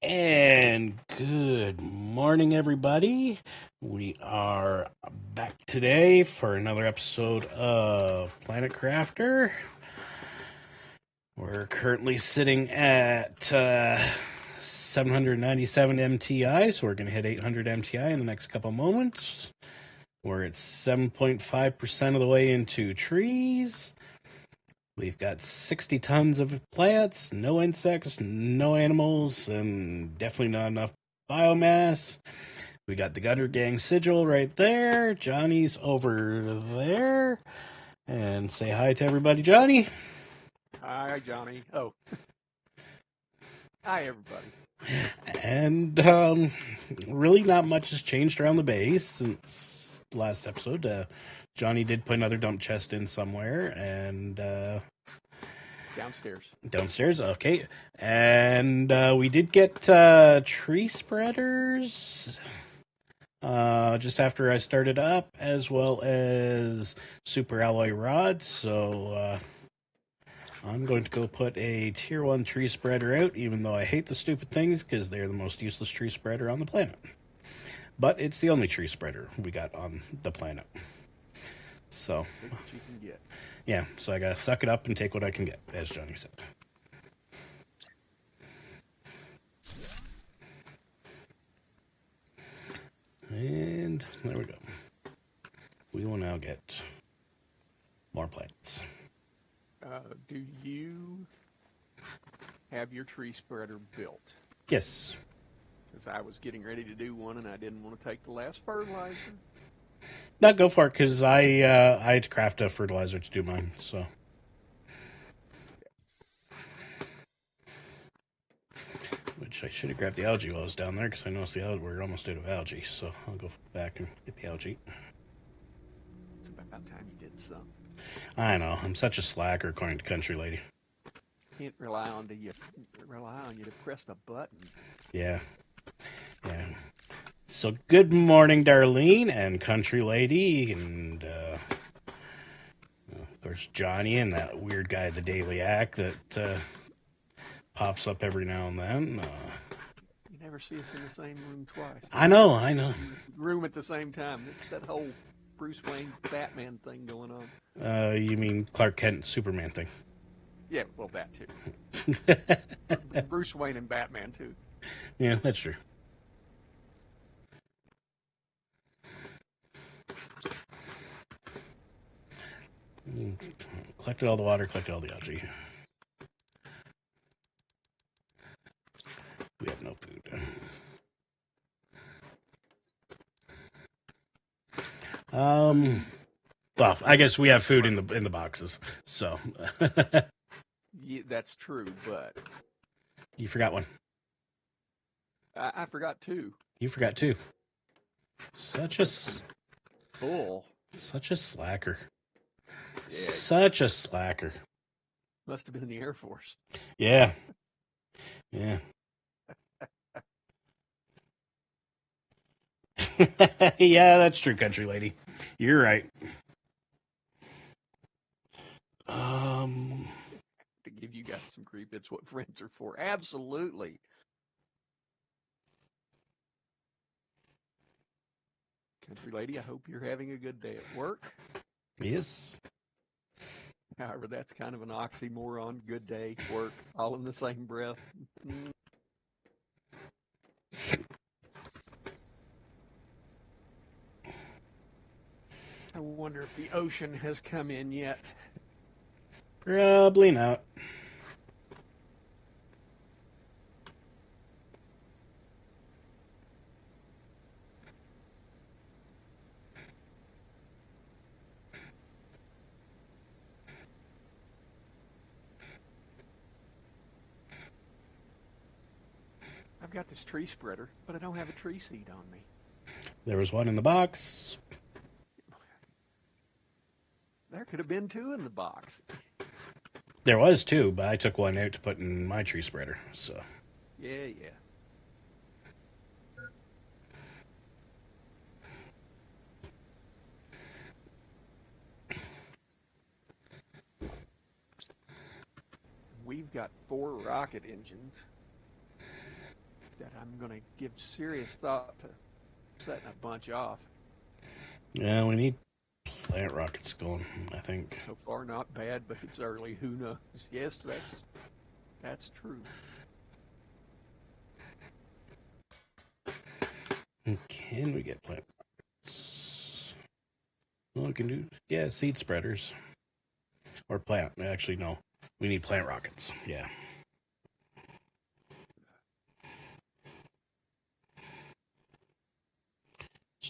And good morning, everybody. We are back today for another episode of Planet Crafter. We're currently sitting at 797 MTI, so we're going to hit 800 MTI in the next couple moments. We're at 7.5% of the way into trees. We've got 60 tons of plants, no insects, no animals, and definitely not enough biomass. We got the Gutter Gang sigil right there. Johnny's over there. And say hi to everybody, Johnny. Hi, Johnny. Oh. Hi, everybody. And really not much has changed around the base since the last episode. Johnny did put another dump chest in somewhere, and Downstairs, okay. And we did get tree spreaders just after I started up, as well as super alloy rods. So I'm going to go put a tier 1 tree spreader out, even though I hate the stupid things because they're the most useless tree spreader on the planet. But it's the only tree spreader we got on the planet. So, take what you can get. Yeah, so I gotta suck it up and take what I can get, as Johnny said. And there we go. We will now get more plants. Do you have your tree spreader built? Yes. Because I was getting ready to do one, and I didn't want to take the last fertilizer. No, go for it, because I had to craft a fertilizer to do mine, so. Which I should have grabbed the algae while I was down there, because I noticed we're almost out of algae, so I'll go back and get the algae. It's about time you did some. I know, I'm such a slacker, according to Country Lady. Can't rely on you to press the button. Yeah. So good morning, Darlene and Country Lady, and of course Johnny and that weird guy, the Daily Act, that pops up every now and then. You never see us in the same room twice. I know. Room at the same time. It's that whole Bruce Wayne Batman thing going on. You mean Clark Kent Superman thing? Yeah, well, that too. Bruce Wayne and Batman too. Yeah, that's true. Collected all the water, collected all the algae. We have no food. Well, I guess we have food in the boxes. So. Yeah, that's true, but You forgot one. I forgot two. You forgot two. Such a bull. Such a slacker. Yeah. Such a slacker. Must have been in the Air Force. Yeah. Yeah, that's true, Country Lady. You're right. To give you guys some grief, it's what friends are for. Absolutely. Country Lady, I hope you're having a good day at work. Yes. However, that's kind of an oxymoron. Good day, work, all in the same breath. I wonder if the ocean has come in yet. Probably not. I've got this tree spreader, but I don't have a tree seed on me. There was one in the box. There could have been two in the box. There was two, but I took one out to put in my tree spreader, so. Yeah. We've got 4 rocket engines. that I'm going to give serious thought to setting a bunch off. Yeah, we need plant rockets going, I think. So far, not bad, but it's early. Who knows? Yes, that's true. Can we get plant rockets? Well, we can do, yeah, seed spreaders. Or plant. Actually, no. We need plant rockets. Yeah.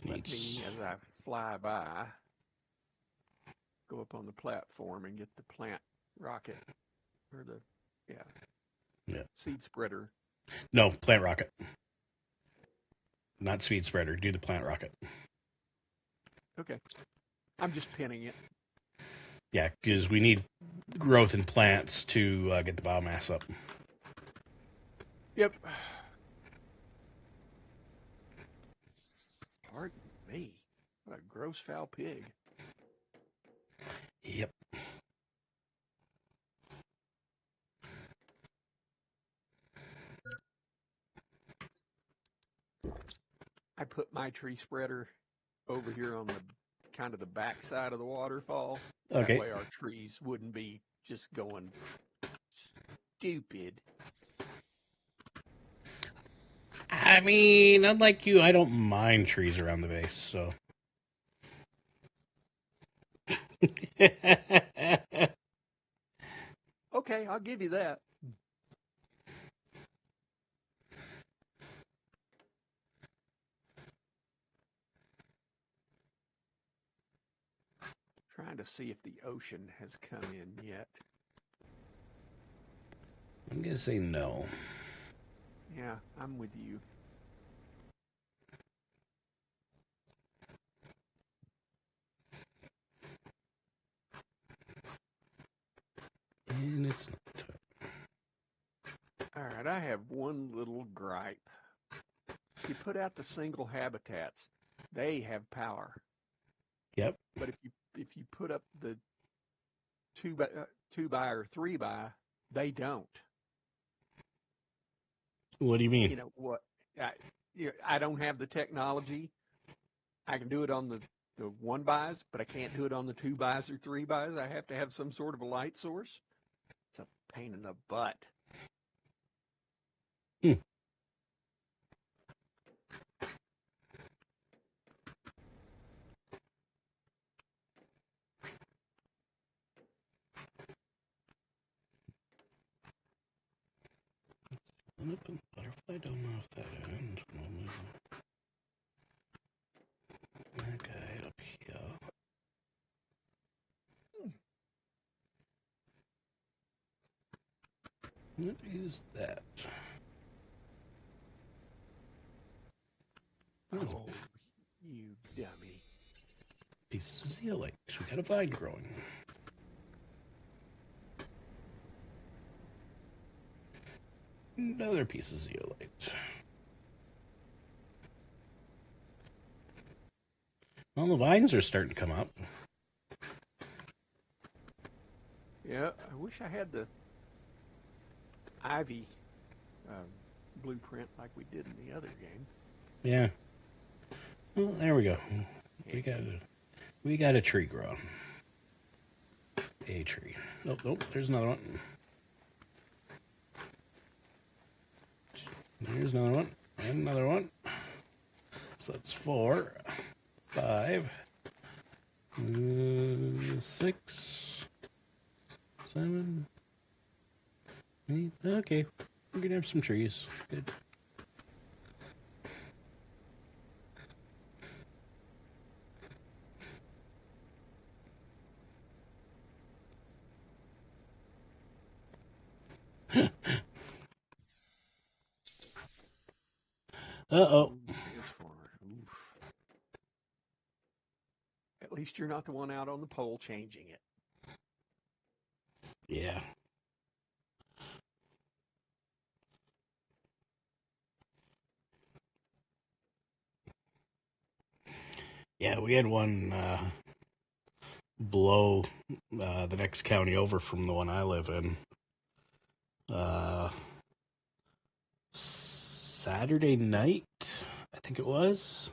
Let me, as I fly by, go up on the platform and get the plant rocket or the seed spreader. No, plant rocket. Not seed spreader. Do the plant rocket. Okay. I'm just pinning it. Yeah, because we need growth in plants to get the biomass up. Yep. Pardon me. What a gross foul pig. Yep. I put my tree spreader over here on the kind of the back side of the waterfall. Okay. That way our trees wouldn't be just going stupid. I mean, unlike you, I don't mind trees around the base, so. Okay, I'll give you that. Trying to see if the ocean has come in yet. I'm going to say no. Yeah, I'm with you. And it's not. All right, I have one little gripe. You put out the single habitats, they have power. Yep. But if you put up the two by or 3x, they don't. What do you mean? You know what? I don't have the technology. I can do it on the 1x, but I can't do it on the 2x or 3x. I have to have some sort of a light source. It's a pain in the butt. Open butterfly. Don't know if that ends. Okay, up here. What is that? Oh, you dummy. Piece of zeolite. We got a vine growing. Another piece of zeolite. Well, the vines are starting to come up. Yeah, I wish I had the ivy blueprint like we did in the other game. Yeah. Well, there we go. We got a tree growing. A tree. Oh, there's another one. There's another one. And another one. So that's 4, 5, 6, 7, 8. Okay. We're gonna have some trees. Good. Uh-oh. Transformer. Oof. At least you're not the one out on the pole changing it. Yeah. Yeah, we had one below the next county over from the one I live in. Saturday night, I think it was.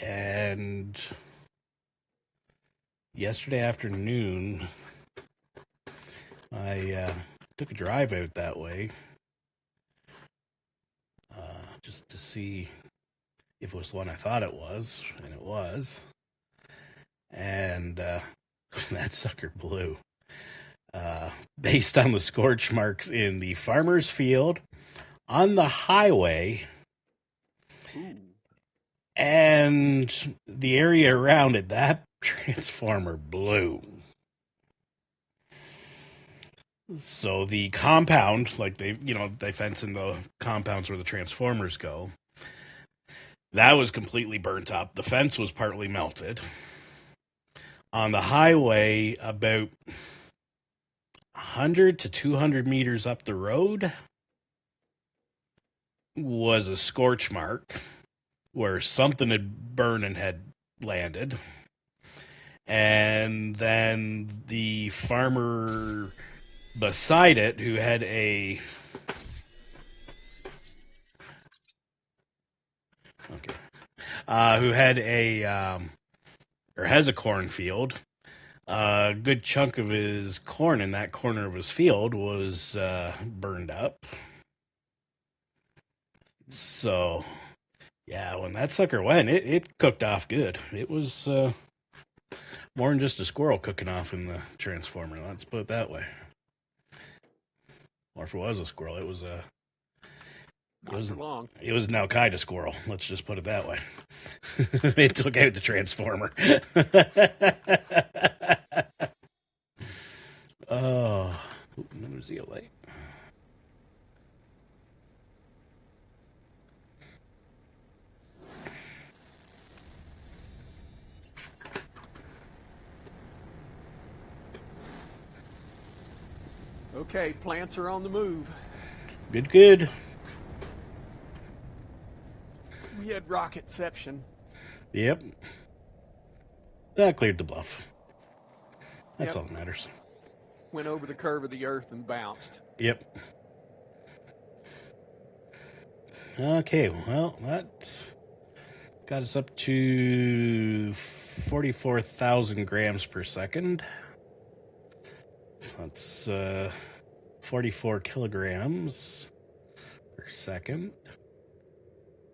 And yesterday afternoon, I took a drive out that way just to see if it was the one I thought it was, and it was. And that sucker blew. Based on the scorch marks in the farmer's field, on the highway, and the area around it, that transformer blew. So the compound, like they fence in the compounds where the transformers go, that was completely burnt up. The fence was partly melted. On the highway, about 100 to 200 meters up the road, was a scorch mark where something had burned and had landed. And then the farmer beside it, who had a or has a cornfield. A good chunk of his corn in that corner of his field was burned up. So, yeah, when that sucker went, it cooked off good. It was more than just a squirrel cooking off in the transformer. Let's put it that way. Or if it was a squirrel, it was a. It was long. It was an Al Qaeda squirrel. Let's just put it that way. It took out the transformer. Oh, another zeolite. Okay, plants are on the move. Good. We had rocketception. Yep. That cleared the bluff. That's all that matters. Went over the curve of the earth and bounced. Yep. Okay, well, that got us up to 44,000 grams per second. So that's 44 kilograms per second.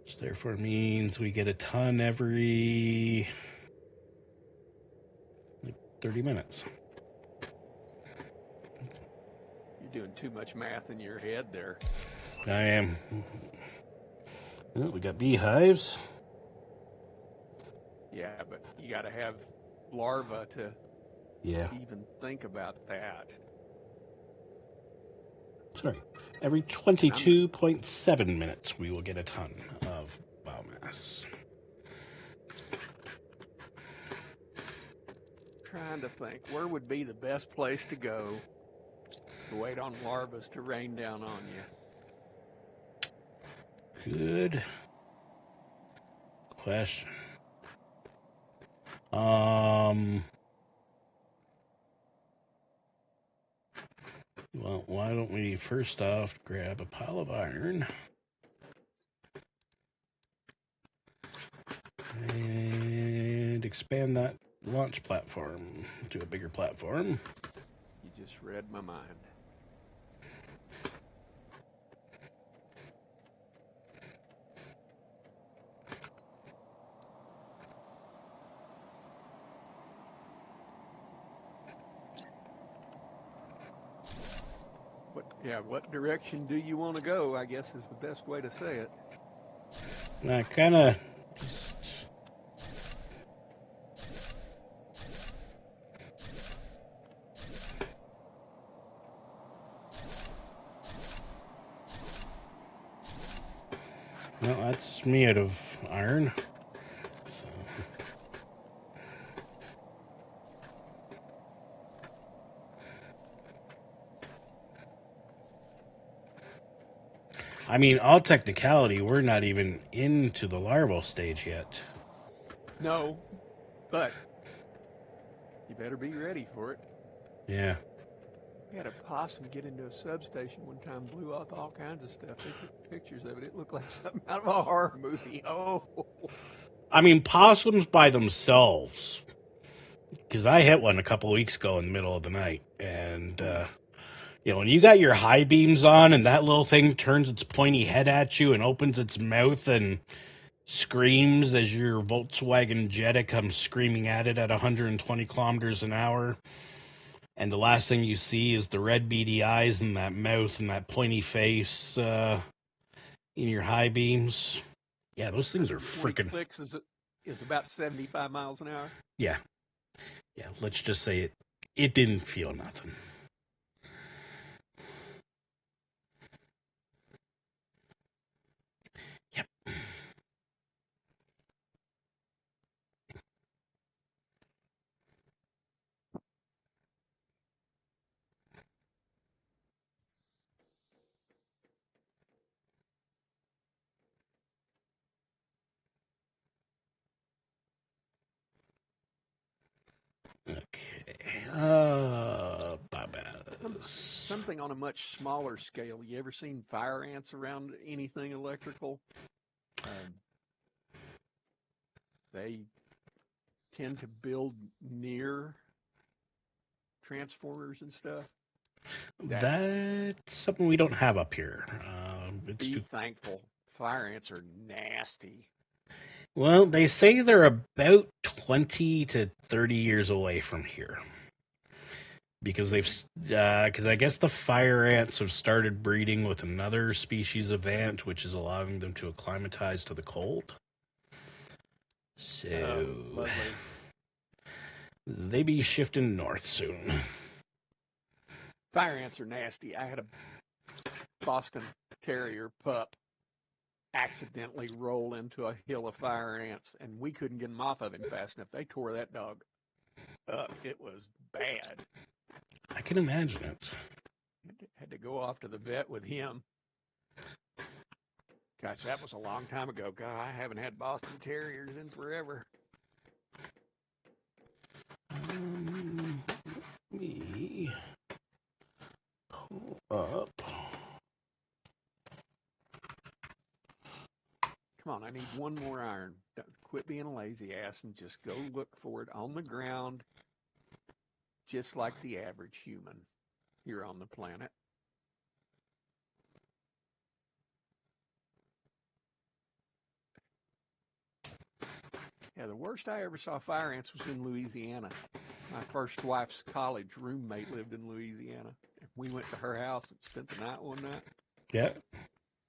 Which therefore means we get a ton every 30 minutes. You're doing too much math in your head there. I am. Well, we got beehives. Yeah, but you got to have larvae to even think about that. Sorry. Every 22.7 minutes, we will get a ton of biomass. Trying to think, where would be the best place to go to wait on larvae to rain down on you? Good question. Well, why don't we first off grab a pile of iron and expand that launch platform to a bigger platform. You just read my mind. What direction do you want to go, I guess is the best way to say it. I kind of just... Well, that's me out of iron. So... I mean, all technicality, we're not even into the larval stage yet. No, but you better be ready for it. Yeah. We had a possum get into a substation one time, blew off all kinds of stuff. They took pictures of it. It looked like something out of a horror movie. Oh, I mean, possums by themselves. Because I hit one a couple of weeks ago in the middle of the night, and when you got your high beams on, and that little thing turns its pointy head at you and opens its mouth and screams as your Volkswagen Jetta comes screaming at it at 120 kilometers an hour. And the last thing you see is the red beady eyes and that mouth and that pointy face in your high beams. Yeah, those things are 120 freaking. clicks is about 75 miles an hour. Yeah, yeah. Let's just say it didn't feel nothing. Yep. Okay. Something on a much smaller scale. You ever seen fire ants around anything electrical? Um, they tend to build near transformers and stuff. That's something we don't have up here. It's Be too. thankful. Fire ants are nasty. Well, they say they're about 20 to 30 years away from here. Because I guess the fire ants have started breeding with another species of ant, which is allowing them to acclimatize to the cold. So, Lovely. they be shifting north soon. Fire ants are nasty. I had a Boston Terrier pup accidentally roll into a hill of fire ants, and we couldn't get him off of him fast enough. They tore that dog up. It was bad. I can imagine it. Had to go off to the vet with him. Gosh, that was a long time ago. God, I haven't had Boston Terriers in forever. Let me pull up. Come on, I need one more iron. Quit being a lazy ass and just go look for it on the ground, just like the average human here on the planet. Yeah, the worst I ever saw fire ants was in Louisiana. My first wife's college roommate lived in Louisiana. We went to her house and spent the night one night. Yeah.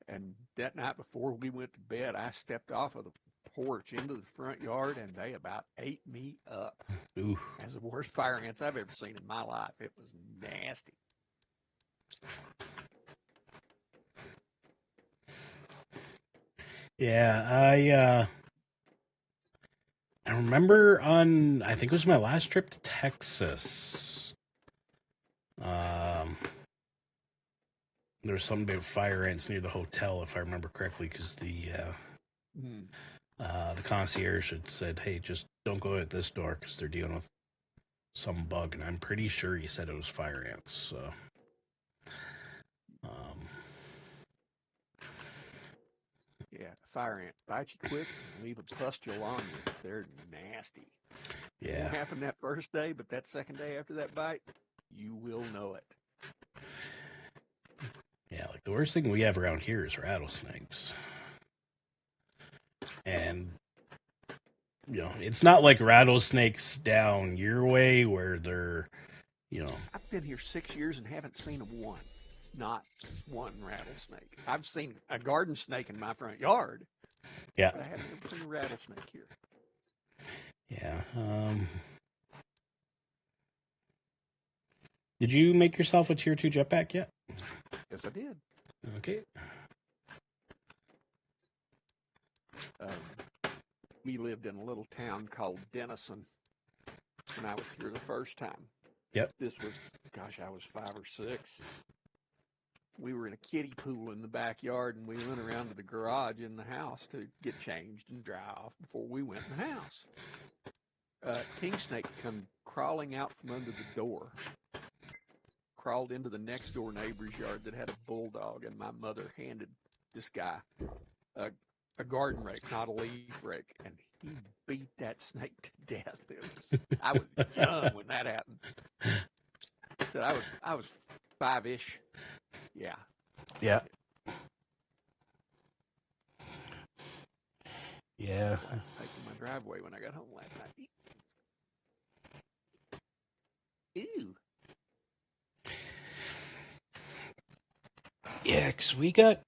And that night before we went to bed, I stepped off of the porch into the front yard, and they about ate me up. Ooh. As the worst fire ants I've ever seen in my life. It was nasty. Yeah, I remember on, I think it was my last trip to Texas. There was something about fire ants near the hotel, if I remember correctly, because the concierge had said, "Hey, just don't go out this door because they're dealing with some bug," and I'm pretty sure he said it was fire ants. So, yeah, fire ant bite you quick and leave a pustule on you. They're nasty. yeah. It won't happen that first day, but that second day after that bite, you will know it. Yeah, like the worst thing we have around here is rattlesnakes. And, it's not like rattlesnakes down your way where they're, I've been here 6 years and haven't seen one. Not one rattlesnake. I've seen a garden snake in my front yard. Yeah. But I haven't ever seen a rattlesnake here. Yeah. Did you make yourself a tier 2 jetpack yet? Yes, I did. Okay. We lived in a little town called Denison when I was here the first time. Yep. This was, gosh, I was 5 or 6. We were in a kiddie pool in the backyard, and we went around to the garage in the house to get changed and dry off before we went in the house. King snake come crawling out from under the door. crawled into the next door neighbor's yard that had a bulldog, and my mother handed this guy a, a garden rake, not a leaf rake, and he beat that snake to death. I was young when that happened. I said I was 5-ish. Yeah. Yeah. Yeah. Taking my driveway when I got home last night. Ew. Yeah, because we got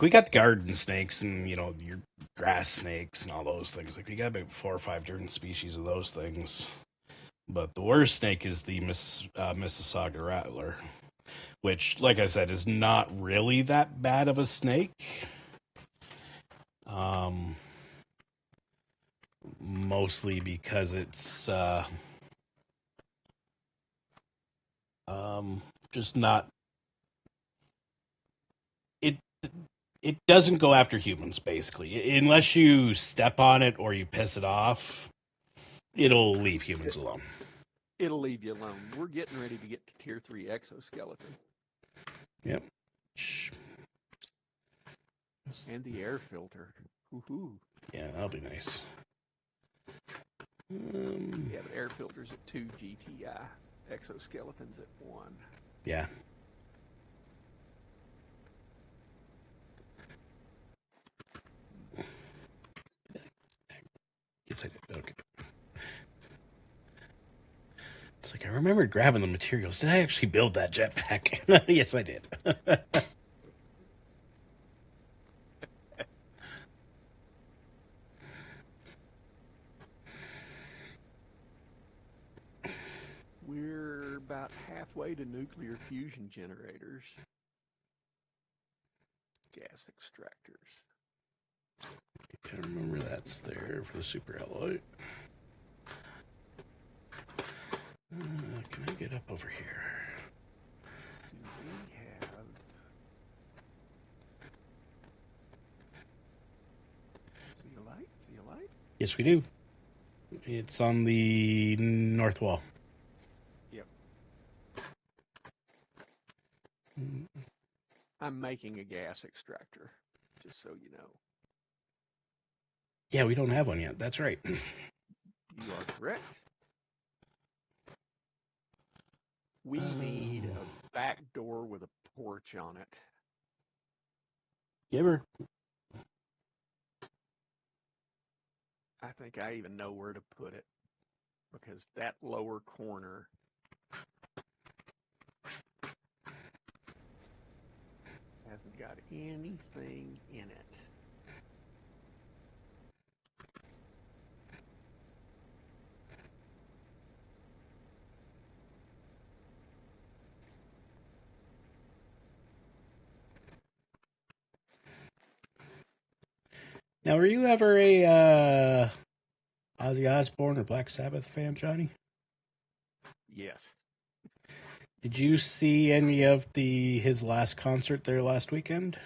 we got garden snakes and your grass snakes and all those things. Like we got about 4 or 5 different species of those things. But the worst snake is the Mississauga rattler, which, like I said, is not really that bad of a snake. Mostly because it's just not. It doesn't go after humans, basically, unless you step on it or you piss it off. It'll leave humans alone. It'll leave you alone. We're getting ready to get to Tier 3 exoskeleton. Yep. And the air filter. Woohoo. Yeah, that'll be nice. Yeah, but air filters at 2 GTI. Exoskeletons at 1. Yeah. Yes, I did. Okay. It's like I remembered grabbing the materials. Did I actually build that jetpack? Yes, I did. We're about halfway to nuclear fusion generators. Gas extractors. I remember that's there for the super alloy. Can I get up over here? Do we have... See a light? See a light? Yes, we do. It's on the north wall. Yep. I'm making a gas extractor, just so you know. Yeah, we don't have one yet. That's right. You are correct. We need a back door with a porch on it. Give her. I think I even know where to put it, because that lower corner hasn't got anything in it. Now, were you ever a Ozzy Osbourne or Black Sabbath fan, Johnny? Yes. Did you see any of his last concert there last weekend?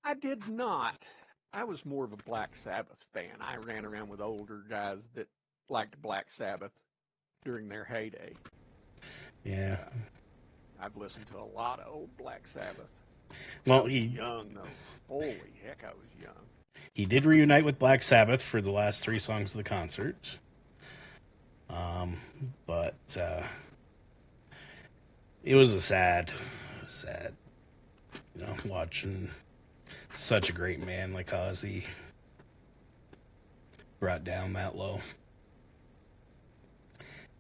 I did not. I was more of a Black Sabbath fan. I ran around with older guys that liked Black Sabbath during their heyday. Yeah. I've listened to a lot of old Black Sabbath. Well, I was young, though. Holy heck, I was young. He did reunite with Black Sabbath for the last 3 songs of the concert. But it was sad, watching such a great man like Ozzy brought down that low.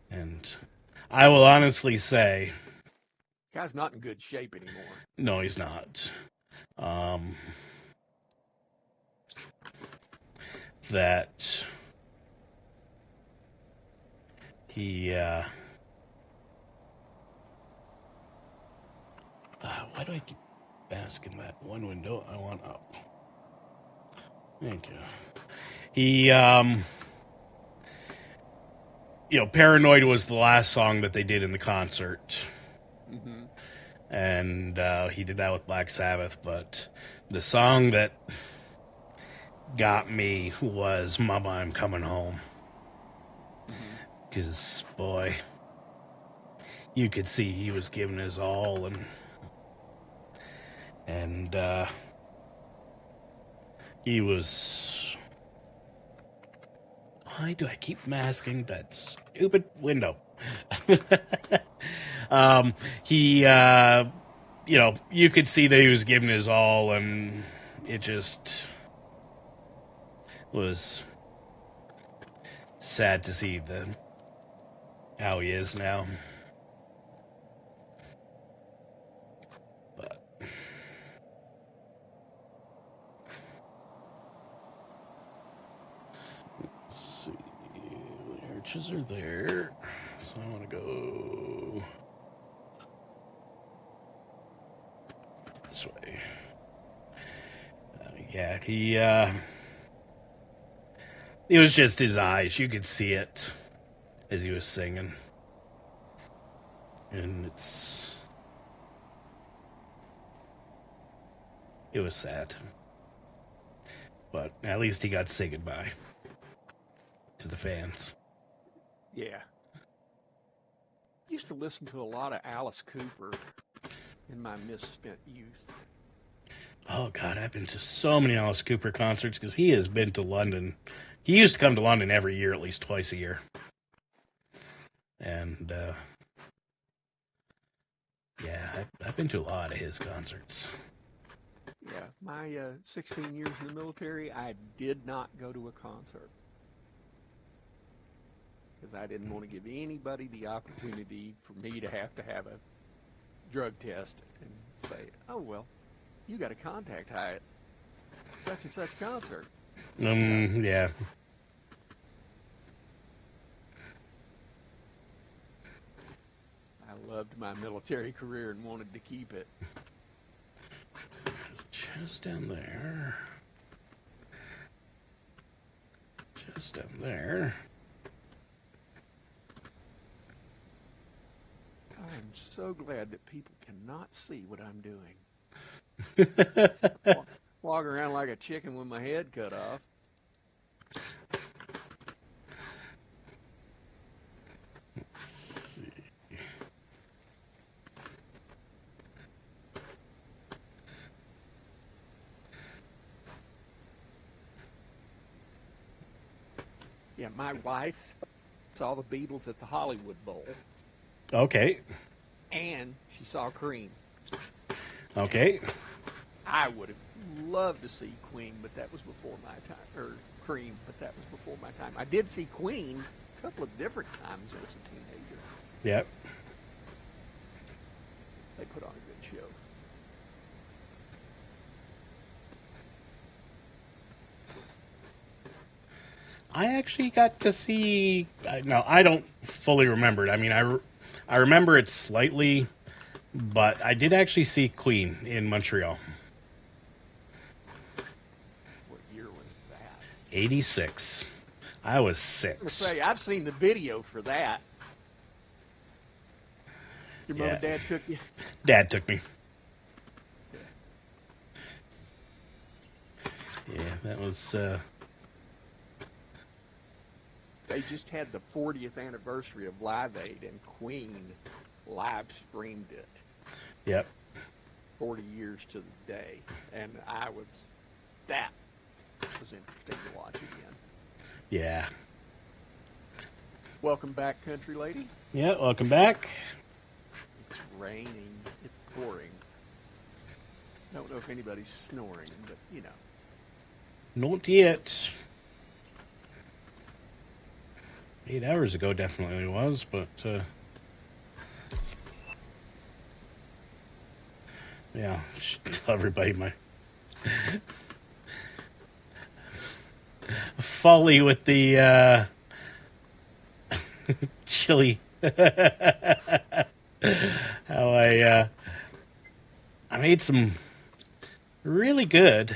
And I will honestly say, Guy's not in good shape anymore. no, he's not. That he why do I keep asking that one window? I want up. Thank you. He Paranoid was the last song that they did in the concert. Mm-hmm. And he did that with Black Sabbath, but the song that got me was Mama, I'm Coming Home. Because, boy, you could see he was giving his all, and he was. Why do I keep masking that stupid window? He, you could see that he was giving his all, and it just was sad to see how he is now. But let's see, the arches are there, so I want to go this way. Yeah, it was just his eyes. You could see it as he was singing. And it was sad. But at least he got to say goodbye to the fans. Yeah. Used to listen to a lot of Alice Cooper in my misspent youth. Oh, God, I've been to so many Alice Cooper concerts because he has been to London. He used to come to London every year, at least twice a year. And, yeah, I've been to a lot of his concerts. Yeah, my 16 years in the military, I did not go to a concert because I didn't want to give anybody the opportunity for me to have a drug test and say, oh, well, you got to contact high at such and such concert. Yeah. I loved my military career and wanted to keep it. Just down there. Just down there. I'm so glad that people cannot see what I'm doing. Walk around like a chicken with my head cut off. Let's see. Yeah, my wife saw the Beatles at the Hollywood Bowl. Okay. And she saw Cream. Okay. And I would have loved to see Queen, but that was before my time. Or Cream, but that was before my time. I did see Queen a couple of different times as a teenager. Yep. They put on a good show. I actually got to see. No, I don't fully remember it. I mean, I remember it slightly, but I did actually see Queen in Montreal. What year was that? 86. I was I'm gonna 6. say I've seen the video for that. Your mom and dad took you? Dad took me. Yeah, that was. They just had the 40th anniversary of Live Aid, and Queen live streamed it. Yep. 40 years to the day, and that was interesting to watch again. Yeah. Welcome back, country lady. Yeah, welcome back. It's raining. It's pouring. Don't know if anybody's snoring, but you know. Not yet. 8 hours ago definitely was, but yeah, tell everybody my folly with the chili. How I made some really good.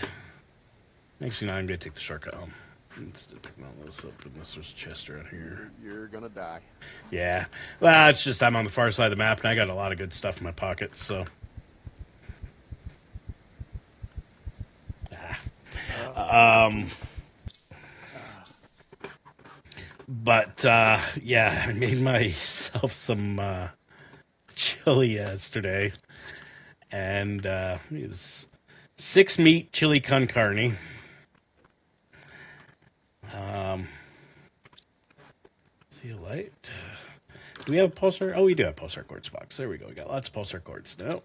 Actually, now I'm gonna take the shortcut home. Instead of picking all this up, unless there's a chest around here. You're gonna die. Yeah. Well, it's just I'm on the far side of the map, and I got a lot of good stuff in my pocket, so. But, yeah, I made myself some chili yesterday, and it was 6 meat chili con carne. See a light. Do we have a pulsar? Oh, we do have pulsar quartz box. There we go. We got lots of pulsar quartz now.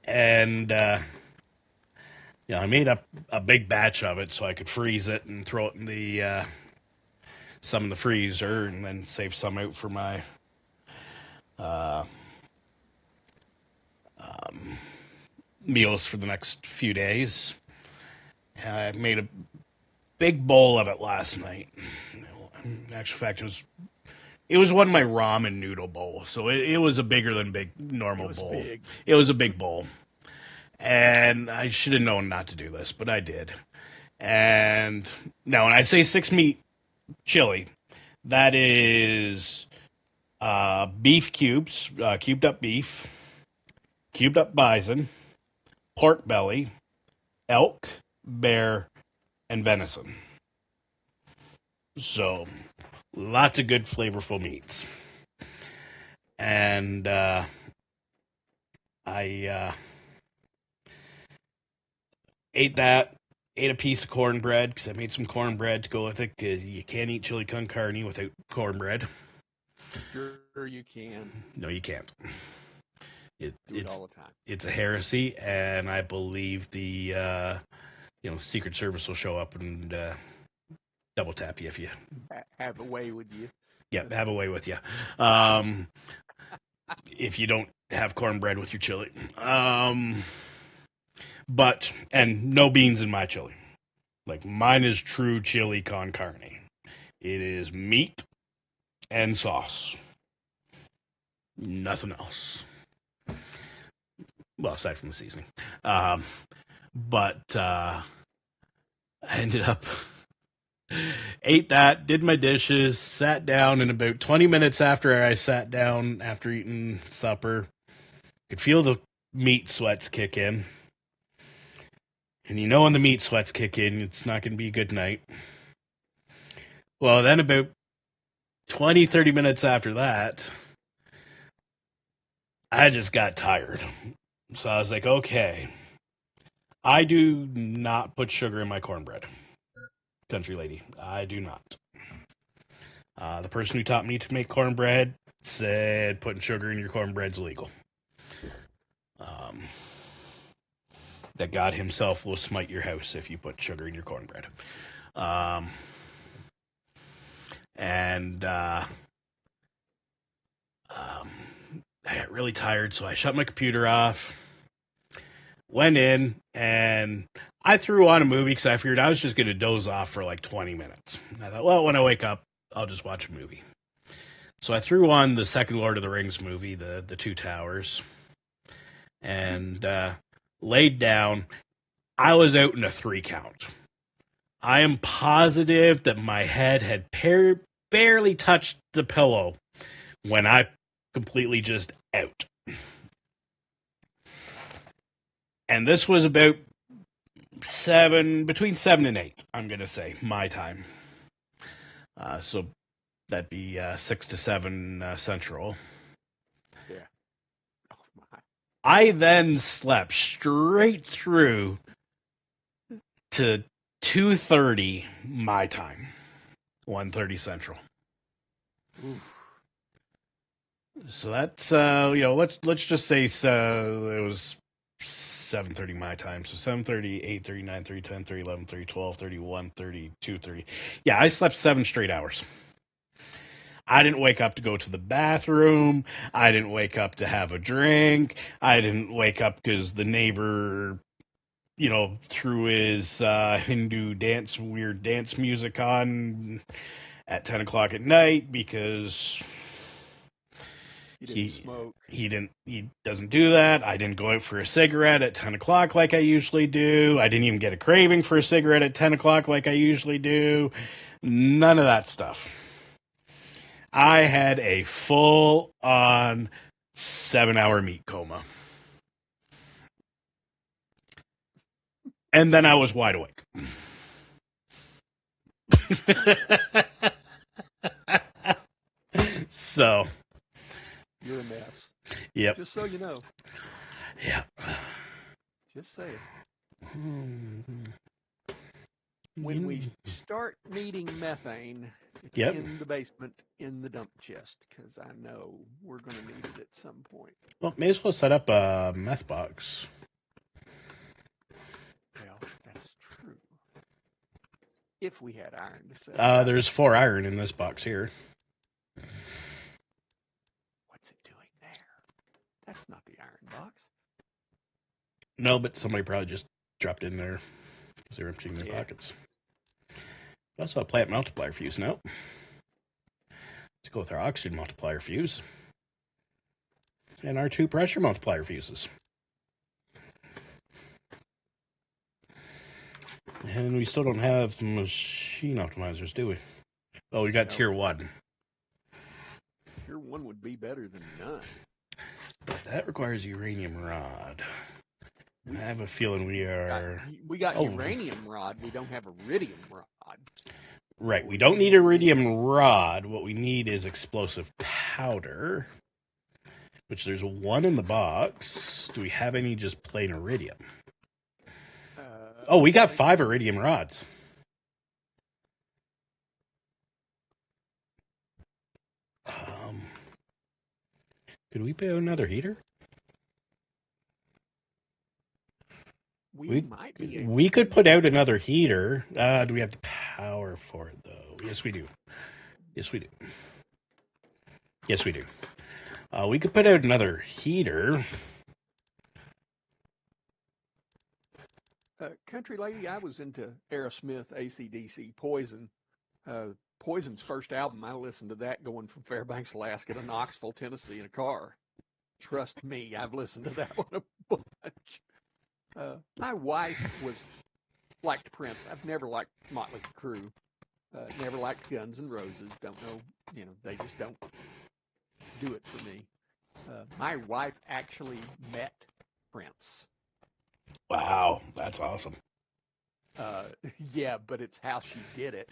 And I made up a big batch of it so I could freeze it and throw it in the some in the freezer, and then save some out for my meals for the next few days. I made a big bowl of it last night. In actual fact, it was one of my ramen noodle bowls, so it was a bigger than big normal bowl. Big. It was a big bowl, and I should have known not to do this, but I did. And now, when I say 6 meat chili, that is beef cubes, cubed up beef, cubed up bison, pork belly, elk, bear, and venison. So, lots of good flavorful meats. And I ate that. Ate a piece of cornbread because I made some cornbread to go with it, because you can't eat chili con carne without cornbread. Sure you can. No, you can't. Do it all the time. It's a heresy, and I believe the Secret Service will show up and double tap you if you have a way with you. Yeah, have a way with you. If you don't have cornbread with your chili. And no beans in my chili. Like, mine is true chili con carne. It is meat and sauce. Nothing else. Well, aside from the seasoning. But I ended up ate that, did my dishes, sat down, and about 20 minutes after I sat down after eating supper, could feel the meat sweats kick in. And when the meat sweats kick in, it's not going to be a good night. Well, then about 20, 30 minutes after that, I just got tired. So I was like, okay, I do not put sugar in my cornbread. Country lady, I do not. The person who taught me to make cornbread said putting sugar in your cornbread's illegal. That God himself will smite your house if you put sugar in your cornbread. I got really tired, so I shut my computer off, went in, and I threw on a movie because I figured I was just going to doze off for like 20 minutes. I thought, well, when I wake up, I'll just watch a movie. So I threw on the second Lord of the Rings movie, the Two Towers, and laid down. I was out in a 3 count. I am positive that my head had barely touched the pillow when I completely just out. And this was about between 7 and 8, I'm going to say, my time. So that'd be 6 to 7 Central. Yeah. Oh, my. I then slept straight through to 2:30 my time, 1:30 Central. Oof. So that's let's just say it was 7:30 my time. So 7:30, 8:30, 9:30, 10:30, 11:30, 12:30, 1:30, 2:30. Yeah, I slept 7 straight hours. I didn't wake up to go to the bathroom. I didn't wake up to have a drink. I didn't wake up because the neighbor, threw his Hindu weird dance music on at 10 o'clock at night because He didn't smoke. He doesn't do that. I didn't go out for a cigarette at 10 o'clock like I usually do. I didn't even get a craving for a cigarette at 10 o'clock like I usually do. None of that stuff. I had a full-on 7-hour meat coma. And then I was wide awake. So, You're a mess. Yep. Just so you know. Yeah. Just saying. Hmm. When we start needing methane, it's Yep. in the basement in the dump chest because I know we're going to need it at some point. Well, may as well set up a meth box. Well, that's true. If we had iron to set it up. There's 4 iron in this box here. What's it doing there? That's not the iron box. No, but somebody probably just dropped in there because they're emptying their pockets. Also, a plant multiplier fuse. No. Let's go with our oxygen multiplier fuse. And our 2 pressure multiplier fuses. And we still don't have machine optimizers, do we? Oh, we got tier 1. Tier 1 would be better than none. But that requires uranium rod. I have a feeling we got uranium rod. We don't have iridium rod. Right. We don't need iridium rod. What we need is explosive powder, which there's 1 in the box. Do we have any just plain iridium? We got 5 iridium rods. Could we put another heater? We could put out another heater. Do we have the power for it, though? Yes, we do. Yes, we do. Yes, we do. We could put out another heater. Country lady, I was into Aerosmith, AC/DC, Poison. Poison's first album, I listened to that going from Fairbanks, Alaska to Knoxville, Tennessee in a car. Trust me, I've listened to that one a bunch. My wife liked Prince. I've never liked Motley Crue. Never liked Guns N' Roses. Don't know, they just don't do it for me. My wife actually met Prince. Wow, that's awesome. Yeah, but it's how she did it.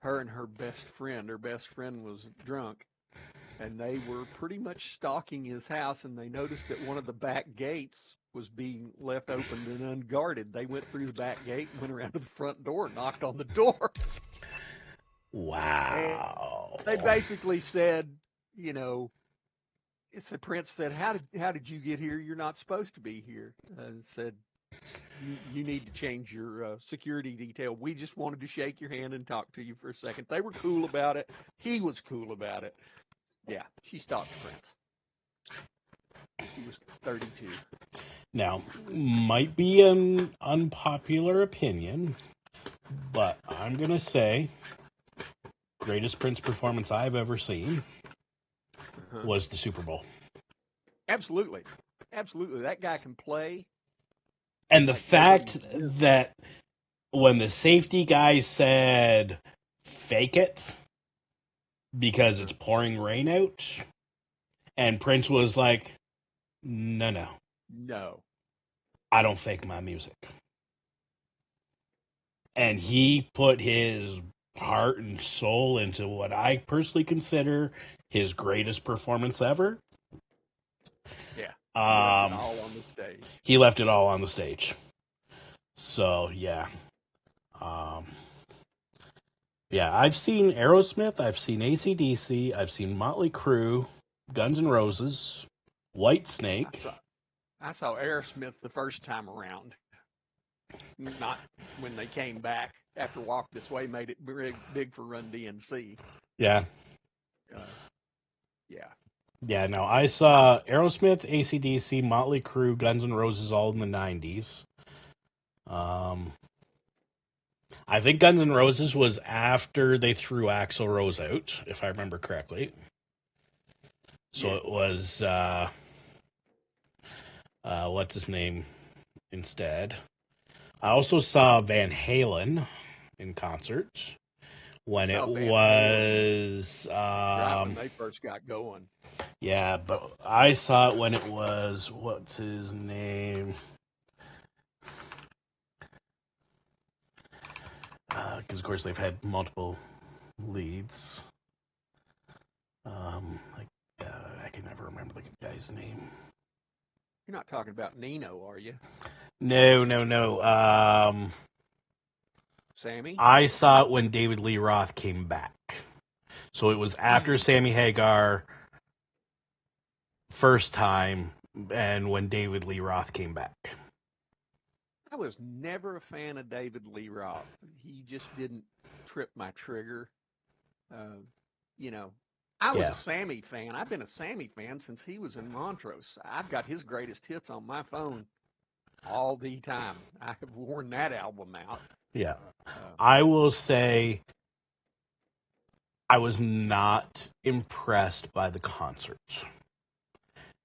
Her and her best friend was drunk, and they were pretty much stalking his house, and they noticed that one of the back gates was being left open and unguarded. They went through the back gate and went around to the front door, knocked on the door. Wow. And they basically said, Prince said, how did you get here? You're not supposed to be here. And said, you need to change your security detail. We just wanted to shake your hand and talk to you for a second. They were cool about it. He was cool about it. Yeah, she stalked Prince. She was 32. Now, might be an unpopular opinion, but I'm going to say greatest Prince performance I've ever seen was the Super Bowl. Absolutely. Absolutely. That guy can play. And the fact that when the safety guy said, fake it, because it's pouring rain out, and Prince was like, no. I don't fake my music. And he put his heart and soul into what I personally consider his greatest performance ever. Yeah. He left it all on the stage. He left it all on the stage. So, yeah. Yeah, I've seen Aerosmith, I've seen AC/DC, I've seen Motley Crue, Guns N' Roses, Whitesnake. I saw Aerosmith the first time around. Not when they came back after Walk This Way made it big for Run DMC. Yeah. Yeah. Yeah, no, I saw Aerosmith, AC/DC, Motley Crue, Guns N' Roses all in the 90s. I think Guns N' Roses was after they threw Axl Rose out, if I remember correctly. So it was, what's his name instead? I also saw Van Halen in concert when it was... when they first got going. Yeah, but I saw it when it was, what's his name? Because, of course, they've had multiple leads. Like I can never remember the guy's name. You're not talking about Nino, are you? No. Sammy? I saw it when David Lee Roth came back. So it was after Sammy Hagar first time and when David Lee Roth came back. I was never a fan of David Lee Roth. He just didn't trip my trigger. Uh, you know, I was a Sammy fan. I've been a Sammy fan since he was in Montrose. I've got his greatest hits on my phone all the time. I have worn that album out. Yeah. I will say I was not impressed by the concerts.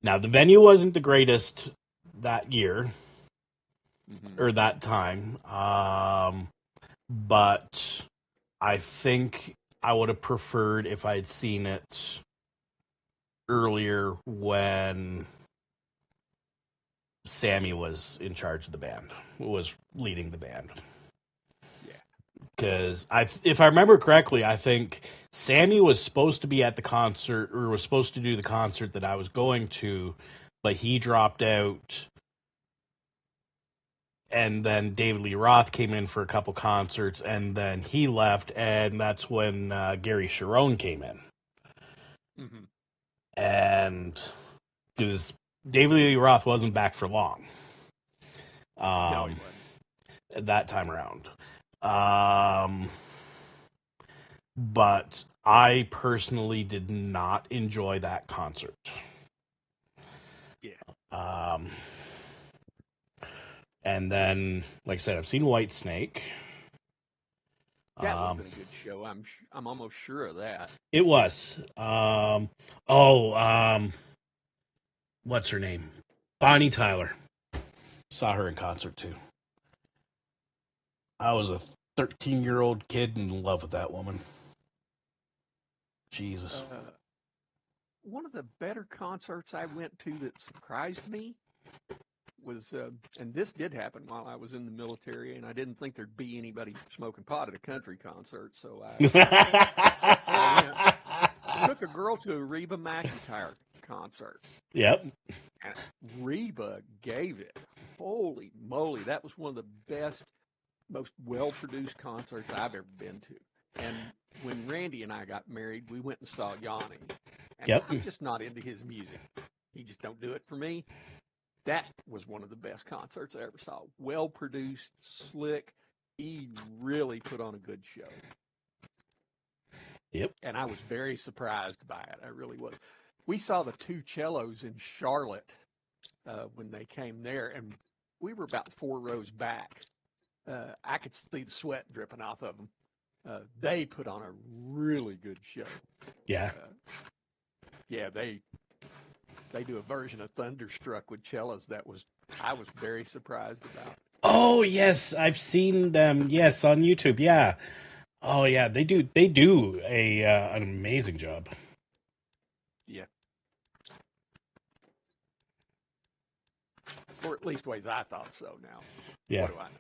Now, the venue wasn't the greatest that year or that time, but I think I would have preferred if I had seen it earlier when Sammy was in charge of the band, was leading the band. Because if I remember correctly, I think Sammy was supposed to be at the concert or was supposed to do the concert that I was going to, but he dropped out. And then David Lee Roth came in for a couple concerts, and then he left, and that's when Gary Sharon came in. And because David Lee Roth wasn't back for long. No, he wasn't. That time around. But I personally did not enjoy that concert. Yeah. And then, like I said, I've seen Whitesnake. That would have been a good show. I'm almost sure of that. It was. What's her name? Bonnie Tyler. Saw her in concert too. I was a 13-year-old kid in love with that woman. Jesus. One of the better concerts I went to that surprised me was, and this did happen while I was in the military, and I didn't think there'd be anybody smoking pot at a country concert, so I took a girl to a Reba McEntire concert. Yep. And Reba gave it. Holy moly, that was one of the best, most well-produced concerts I've ever been to. And when Randy and I got married, we went and saw Yanni. And I'm just not into his music. He just don't do it for me. That was one of the best concerts I ever saw. Well-produced, slick. He really put on a good show. Yep. And I was very surprised by it. I really was. We saw the two cellos in Charlotte when they came there, and we were about 4 rows back. I could see the sweat dripping off of them. They put on a really good show. Yeah. They do a version of Thunderstruck with cellos I was very surprised about. Oh yes, I've seen them. Yes, on YouTube. Yeah. Oh yeah, they do an amazing job. Yeah. Or at least ways I thought so now. Yeah. What do I know?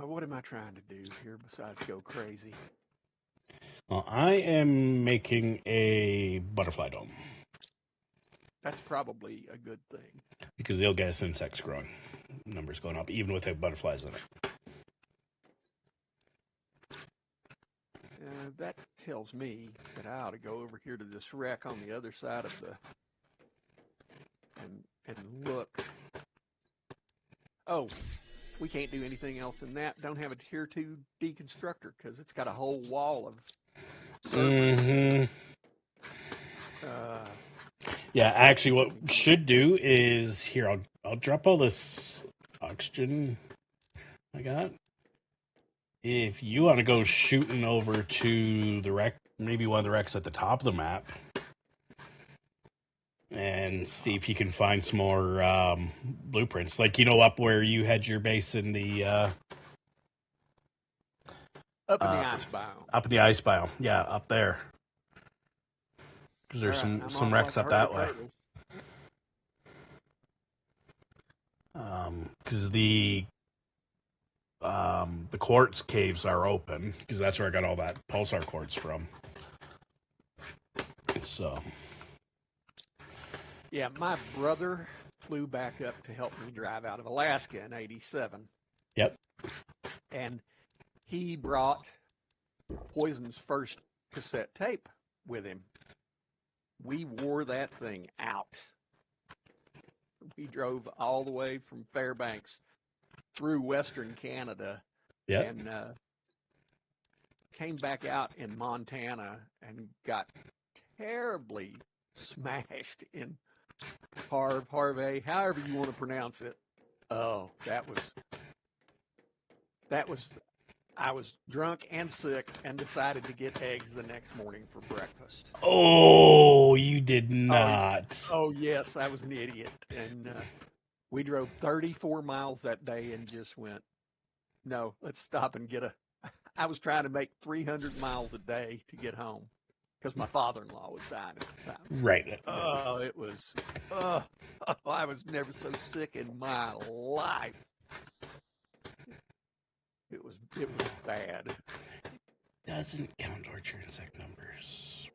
What am I trying to do here besides go crazy? Well, I am making a butterfly dome. That's probably a good thing. Because they'll get us insects growing. Numbers going up, even without butterflies in it. That tells me that I ought to go over here to this wreck on the other side of and look. Oh, we can't do anything else in that. Don't have a tier 2 deconstructor because it's got a whole wall of servers. Yeah, actually, what we should do is here. I'll drop all this oxygen I got. If you want to go shooting over to the wreck, maybe one of the wrecks at the top of the map, and see if you can find some more blueprints. Like, up where you had your base in the... up in the ice biome. Up in the ice biome. Yeah, up there. Because there's some wrecks up that way. Because the the quartz caves are open because that's where I got all that pulsar quartz from. So, Yeah, my brother flew back up to help me drive out of Alaska in '87, yep. and he brought Poison's first cassette tape with him. We wore that thing out. We drove all the way from Fairbanks through Western Canada Yep. and came back out in Montana and got terribly smashed in Harvey, however you want to pronounce it. Oh, that was I was drunk and sick and decided to get eggs the next morning for breakfast. Oh, you did Oh, not. oh yes, I was an idiot. And we drove 34 miles that day and just went, no, let's stop and get a. I was trying to make 300 miles a day to get home because my father-in-law was dying at the time. Right. Oh, it was. I was never so sick in my life. It was bad. Doesn't count our transect numbers.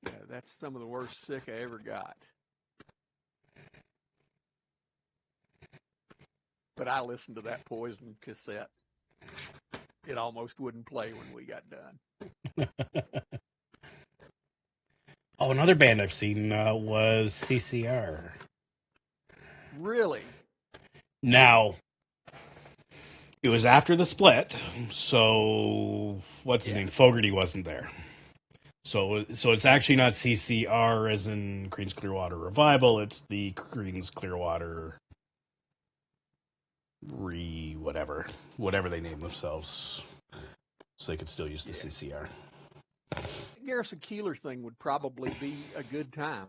Yeah, that's some of the worst sick I ever got. But I listened to that Poison cassette. It almost wouldn't play when we got done. Oh, another band I've seen was CCR. Really? Now, it was after the split, so what's his name? Fogarty wasn't there. So it's actually not CCR as in Creedence Clearwater Revival. It's the Creedence Clearwater whatever they name themselves, so they could still use the CCR. Garrison Keillor thing would probably be a good time.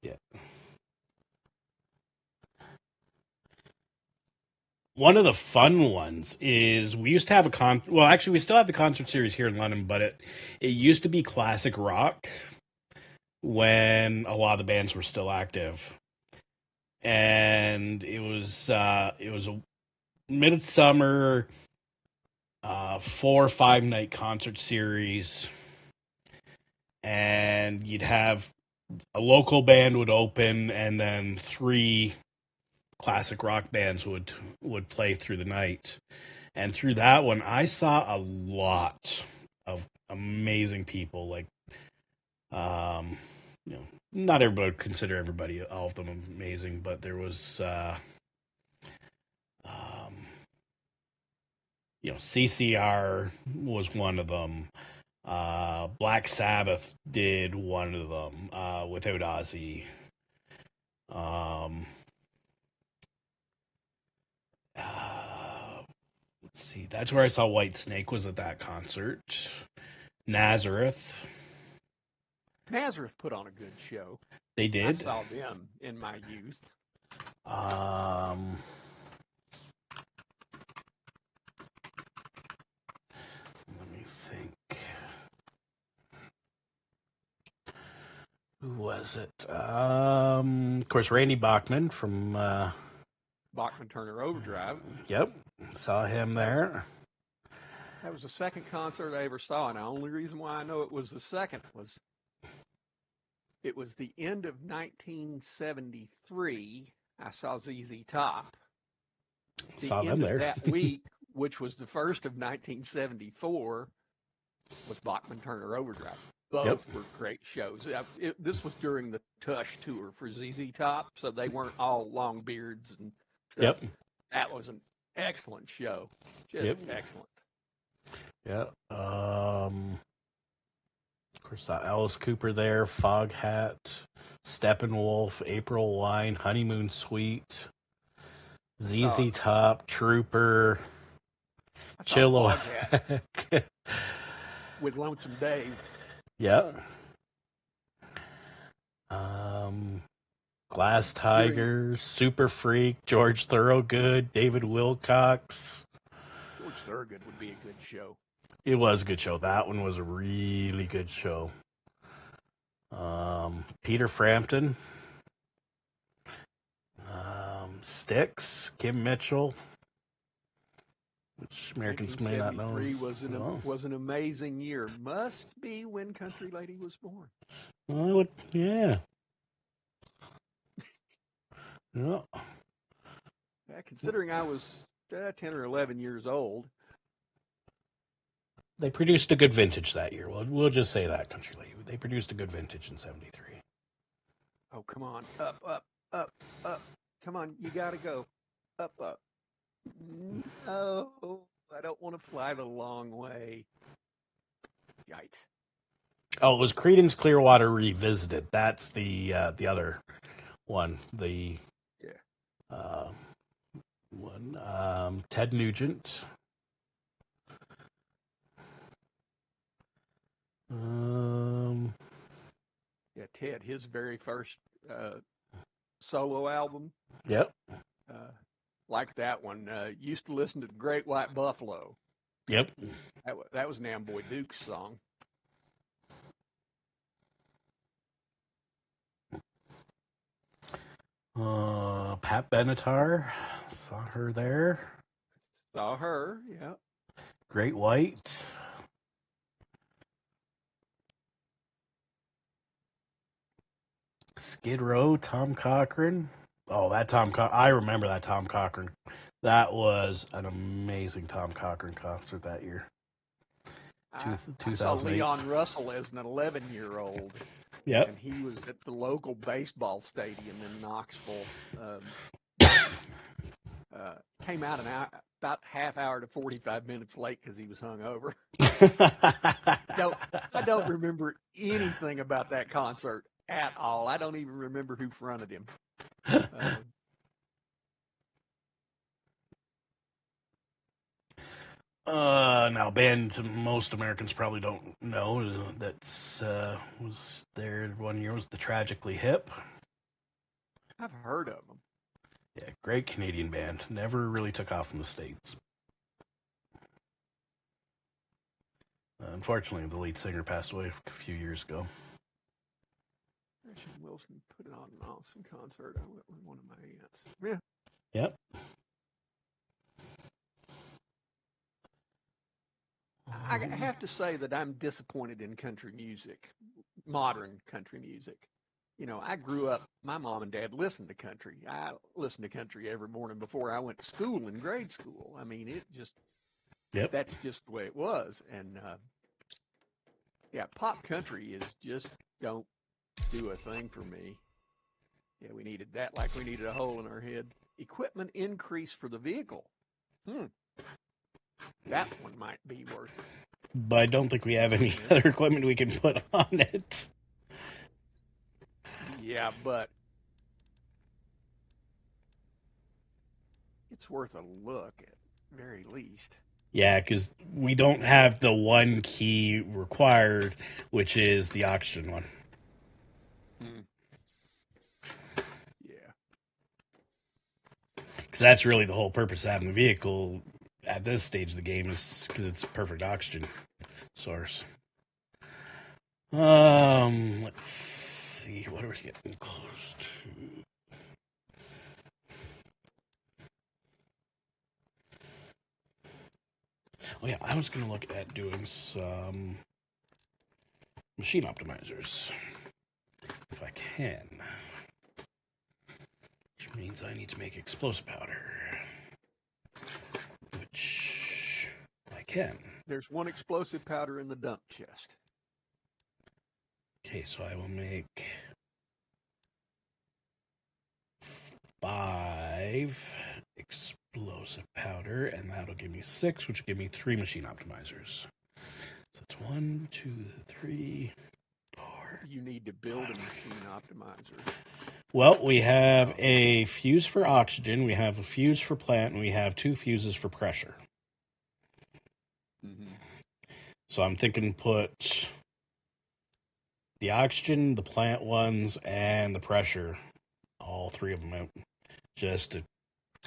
Yeah. One of the fun ones is we used to have we still have the concert series here in London, but it used to be classic rock when a lot of the bands were still active. And it was a midsummer 4 or 5 night concert series, and you'd have a local band would open, and then 3 classic rock bands would play through the night. And through that one, I saw a lot of amazing people. Like, not everybody would consider all of them amazing, but there was, CCR was one of them. Black Sabbath did one of them without Ozzy. Let's see. That's where I saw White Snake was at that concert. Nazareth put on a good show. They did. I saw them in my youth. Let me think. Who was it? Of course, Randy Bachman from Bachman Turner Overdrive. Yep, saw him there. That was the second concert I ever saw, and the only reason why I know it was the second was it was the end of 1973. I saw ZZ Top. Saw them end there. of that week, which was the first of 1974, was Bachman Turner Overdrive. Both were great shows. This was during the Tush tour for ZZ Top, so they weren't all long beards and stuff. Yep. That was an excellent show. Just excellent. Yeah. Of course, Alice Cooper there, Foghat, Steppenwolf, April Wine, Honeymoon Suite, ZZ Top, Trooper, Chilliwack. With Lonesome Dave. Yeah. Glass Tigers, Super Freak, George Thorogood, David Wilcox. George Thorogood would be a good show. It was a good show. That one was a really good show. Peter Frampton, Styx, Kim Mitchell, which Americans may not know. 1973 was an amazing year. Must be when Country Lady was born. Well, yeah. Yeah. Considering I was 10 or 11 years old. They produced a good vintage that year. We'll just say that, Country Lady. They produced a good vintage in 73. Oh, come on. Up, up, up, up. Come on, you got to go. Up, up. No, I don't want to fly the long way. Yikes. Oh, it was Creedence Clearwater Revisited. That's the other one. The one. Ted Nugent. Yeah, Ted, his very first solo album. Yep. Like that one. Used to listen to the Great White Buffalo. Yep. That was an Amboy Dukes song. Pat Benatar. Saw her there. Saw her, yeah. Great White. Skid Row, Tom Cochran. Oh, I remember that Tom Cochran. That was an amazing Tom Cochran concert that year. I saw Leon Russell as an 11-year-old. Yep. And he was at the local baseball stadium in Knoxville. Came out about half hour to 45 minutes late because he was hungover. I don't remember anything about that concert at all. I don't even remember who fronted him. Now, a band most Americans probably don't know that was there one year was the Tragically Hip. I've heard of them. Yeah, great Canadian band. Never really took off in the States. Unfortunately, the lead singer passed away a few years ago. Richard Wilson put on an awesome concert. I went with one of my aunts. Yeah. Yep. I have to say that I'm disappointed in country music, modern country music. You know, I grew up, my mom and dad listened to country. I listened to country every morning before I went to school in grade school. I mean, that's just the way it was. And, pop country is just don't do a thing for me. Yeah, we needed that like we needed a hole in our head. Equipment increase for the vehicle. That one might be worth it. But I don't think we have any other equipment we can put on it. Yeah, but it's worth a look at very least. Yeah, because we don't have the one key required, which is the oxygen one. Yeah. Because that's really the whole purpose of having the vehicle at this stage of the game is because it's a perfect oxygen source. Let's see. What are we getting close to? Oh yeah, I was going to look at doing some machine optimizers. If I can. Which means I need to make explosive powder. Which I can. There's one explosive powder in the dump chest. Okay, so I will make 5 explosive powder, and that'll give me 6, which will give me 3 machine optimizers. So it's 1, 2, 3, 4. You need to build a machine optimizer. Well, we have a fuse for oxygen, we have a fuse for plant, and we have 2 fuses for pressure. Mm-hmm. So I'm thinking put the oxygen, the plant ones, and the pressure, all 3 of them out, just to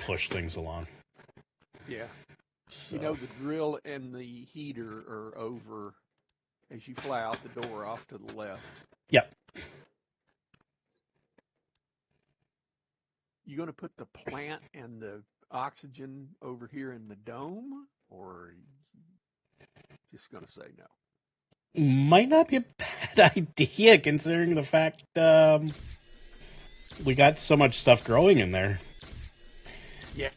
push things along. Yeah. So. You know, the drill and the heater are over as you fly out the door off to the left. Yep. You going to put the plant and the oxygen over here in the dome? or just going to say no? Might not be a bad idea considering the fact we got so much stuff growing in there. Yeah.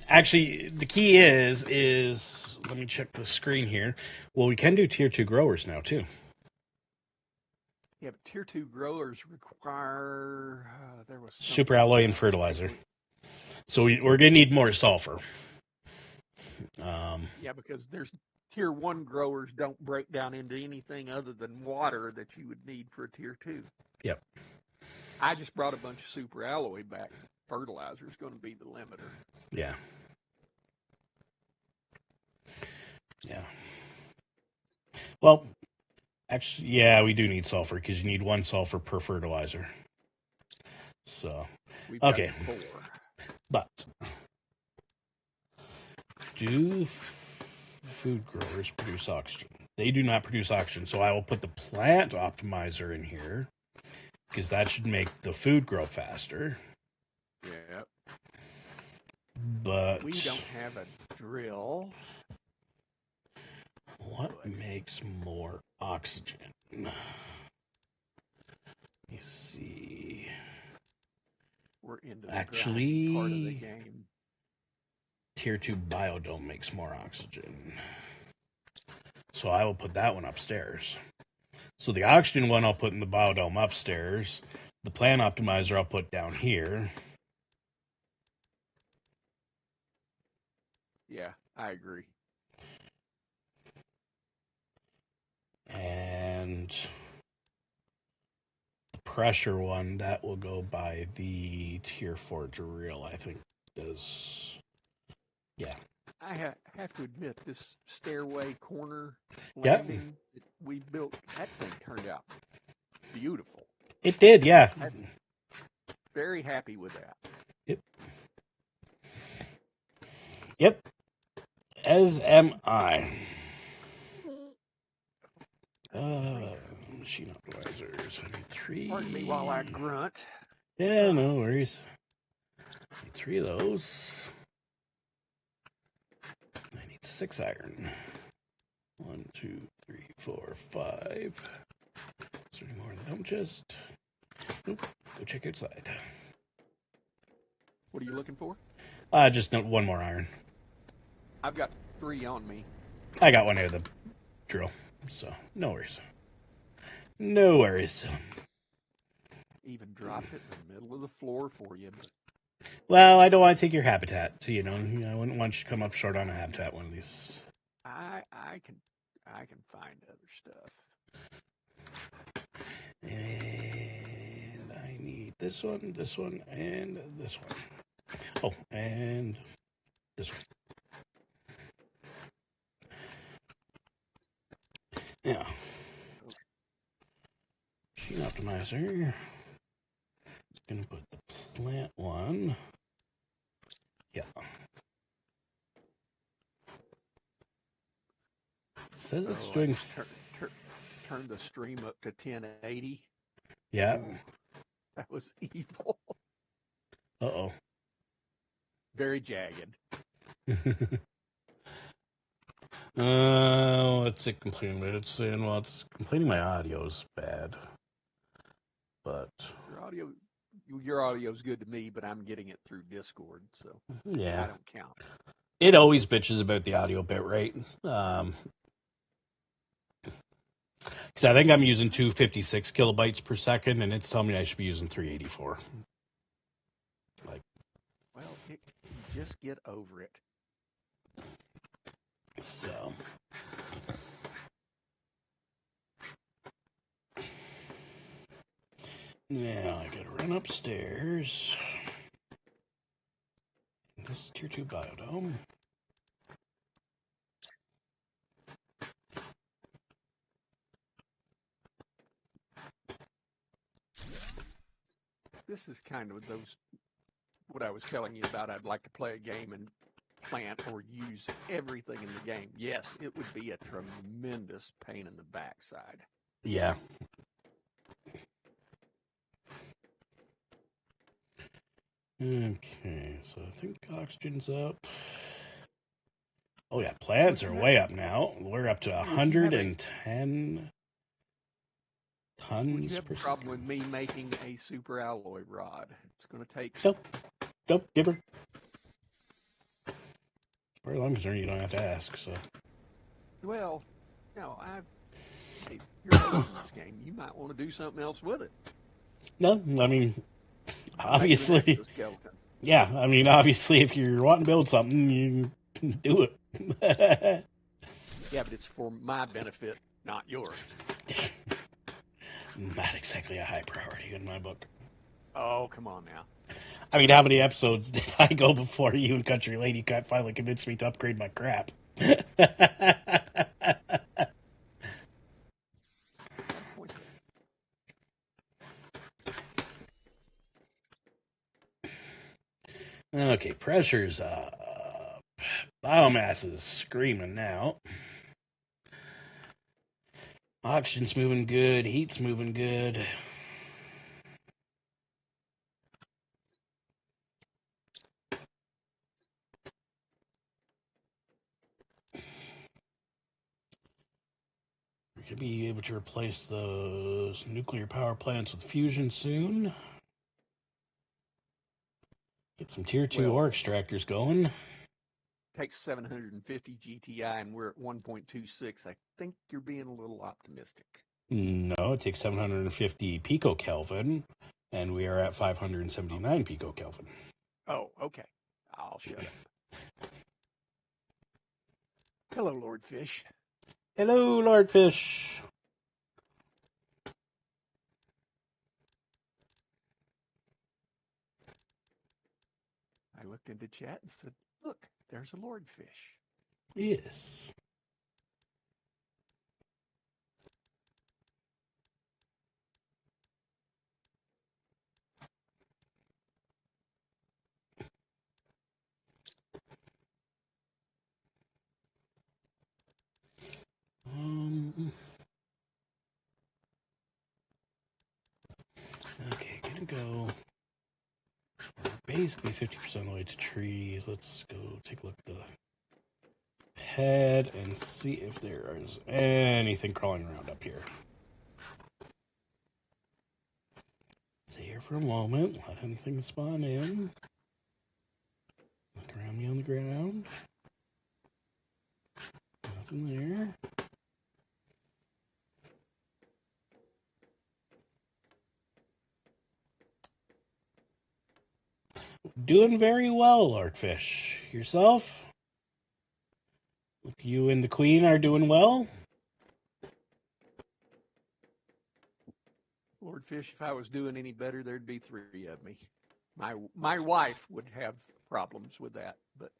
Actually, the key is let me check the screen here. Well, we can do tier 2 growers now too. Yeah, but tier 2 growers require, there was Super something alloy and about fertilizer. So we're going to need more sulfur. Yeah, because there's tier 1 growers don't break down into anything other than water that you would need for a tier 2. Yep. I just brought a bunch of super alloy back. Fertilizer is going to be the limiter. Yeah. Yeah. Well, actually, yeah, we do need sulfur because you need 1 sulfur per fertilizer. So, We've okay. got 4. But do food growers produce oxygen? They do not produce oxygen, so I will put the plant optimizer in here because that should make the food grow faster. Yeah. But we don't have a drill. What makes more oxygen? Let me see. We're into the Actually, part of the game. Tier 2 biodome makes more oxygen. So I will put that one upstairs. So the oxygen one I'll put in the biodome upstairs. The plant optimizer I'll put down here. Yeah, I agree. And the pressure one, that will go by the tier 4 drill, I think does. Yeah. I have to admit, this stairway corner landing that we built, that thing turned out beautiful. It did, yeah. That's very happy with that. Yep. Yep. As am I. Machine optimizers. I need 3. Pardon me while I grunt. Yeah, no worries. I need 3 of those. I need 6 iron. 1, 2, 3, 4, 5. Is there any more in the dump chest? Nope. Go check outside. What are you looking for? Just 1 more iron. I've got 3 on me. I got 1 out of the drill, so no worries. No worries. Even dropped it in the middle of the floor for you. Well, I don't want to take your habitat. So, I wouldn't want you to come up short on a habitat one of these. I can find other stuff. And I need this one, and this one. Oh, and this one. Yeah. Machine optimizer. Gonna put the plant one. Yeah. It says it's doing. Turn the stream up to 1080. Yeah. Ooh, that was evil. Uh-oh. Very jagged. What's it complaining about? It's saying, well, it's complaining my audio's bad. But your audio's good to me, but I'm getting it through Discord, so yeah, I don't count. It always bitches about the audio bit rate. Because I think I'm using 256 kilobytes per second, and it's telling me I should be using 384. Well, just get over it. So. Now I gotta run upstairs. This is tier 2 biodome. This is kind of what I was telling you about. I'd like to play a game and plant or use everything in the game. Yes, it would be a tremendous pain in the backside. Yeah. Okay, so I think oxygen's up. Oh yeah, plants Would are you way up now. We're up to would you have a 110 would you tons have per a problem second. with me making a super alloy rod? It's going to take. Nope, nope, give her. As far as I'm concerned, you don't have to ask. So Well, no, hey, you're hosting this game. You might want to do something else with it. no, I mean, Make it an obviously, exoskeleton. yeah. I mean, obviously, if you're wanting to build something, you can do it. Yeah, but it's for my benefit, not yours. Not exactly a high priority in my book. Oh, come on now. I mean, how many episodes did I go before you and Country Lady finally convinced me to upgrade my crap? Got a point there. Okay, pressure's up. Biomass is screaming now. Oxygen's moving good. Heat's moving good. We're going to be able to replace those nuclear power plants with fusion soon. Get some tier 2 ore Well, extractors going. takes 750 GTI and we're at 1.26. I think you're being a little optimistic. No, it takes 750 picokelvin, and we are at 579 picokelvin. Oh, okay. I'll shut up. Hello, Lord Fish. Hello, Lord Fish. I looked into chat and said, look, there's a Lord Fish. Yes. Okay, gonna go. We're basically 50% of the way to trees. Let's go take a look at the head and see if there is anything crawling around up here. Stay here for a moment. Let anything spawn in. Look around me on the ground. Nothing there. Doing very well, Artfish. Yourself? You and the Queen are doing well? Lord Fish, if I was doing any better, there'd be 3 of me. My wife would have problems with that, but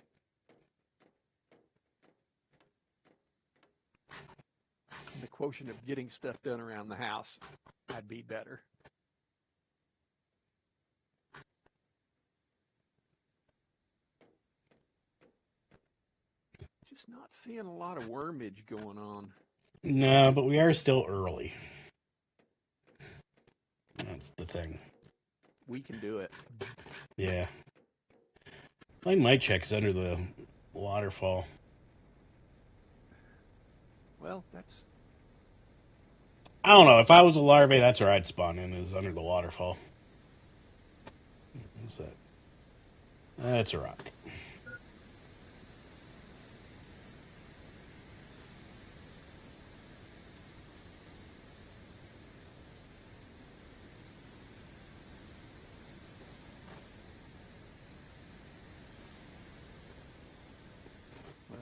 the quotient of getting stuff done around the house, I'd be better. Just not seeing a lot of wormage going on. No, but we are still early. That's the thing. We can do it. Yeah. My might check's under the waterfall. Well, that's. I don't know. If I was a larvae, that's where I'd spawn in, is under the waterfall. What's that? That's a rock.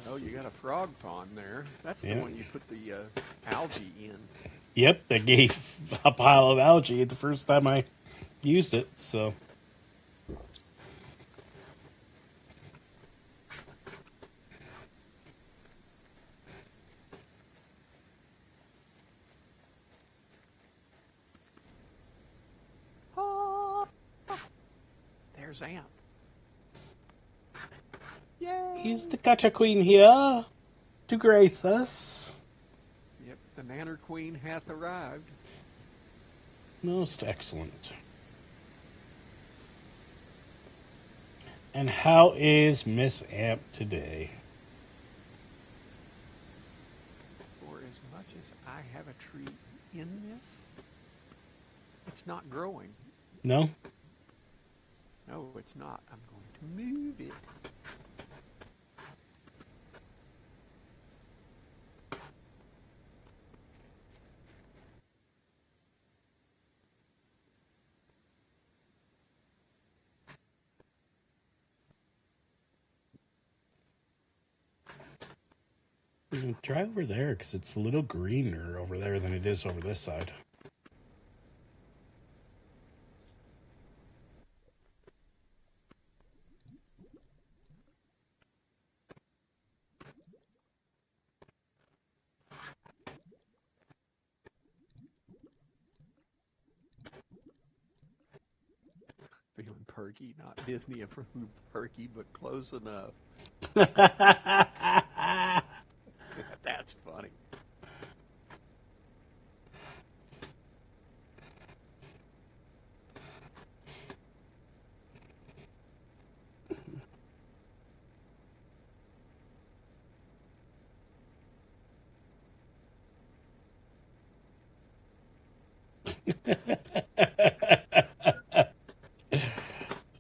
Well, you got a frog pond there. That's the one you put the algae in. Yep, that gave a pile of algae the first time I used it, so. Oh, there's Amp. Yay! Is the Gacha Queen here to grace us? Yep, the Nanner Queen hath arrived. Most excellent. And how is Miss Amp today? much as I have a tree in this, it's not growing. No? No, it's not. I'm going to move it. Try over there, because it's a little greener over there than it is over this side. Feeling perky, not Disney approved perky, but close enough. That's funny.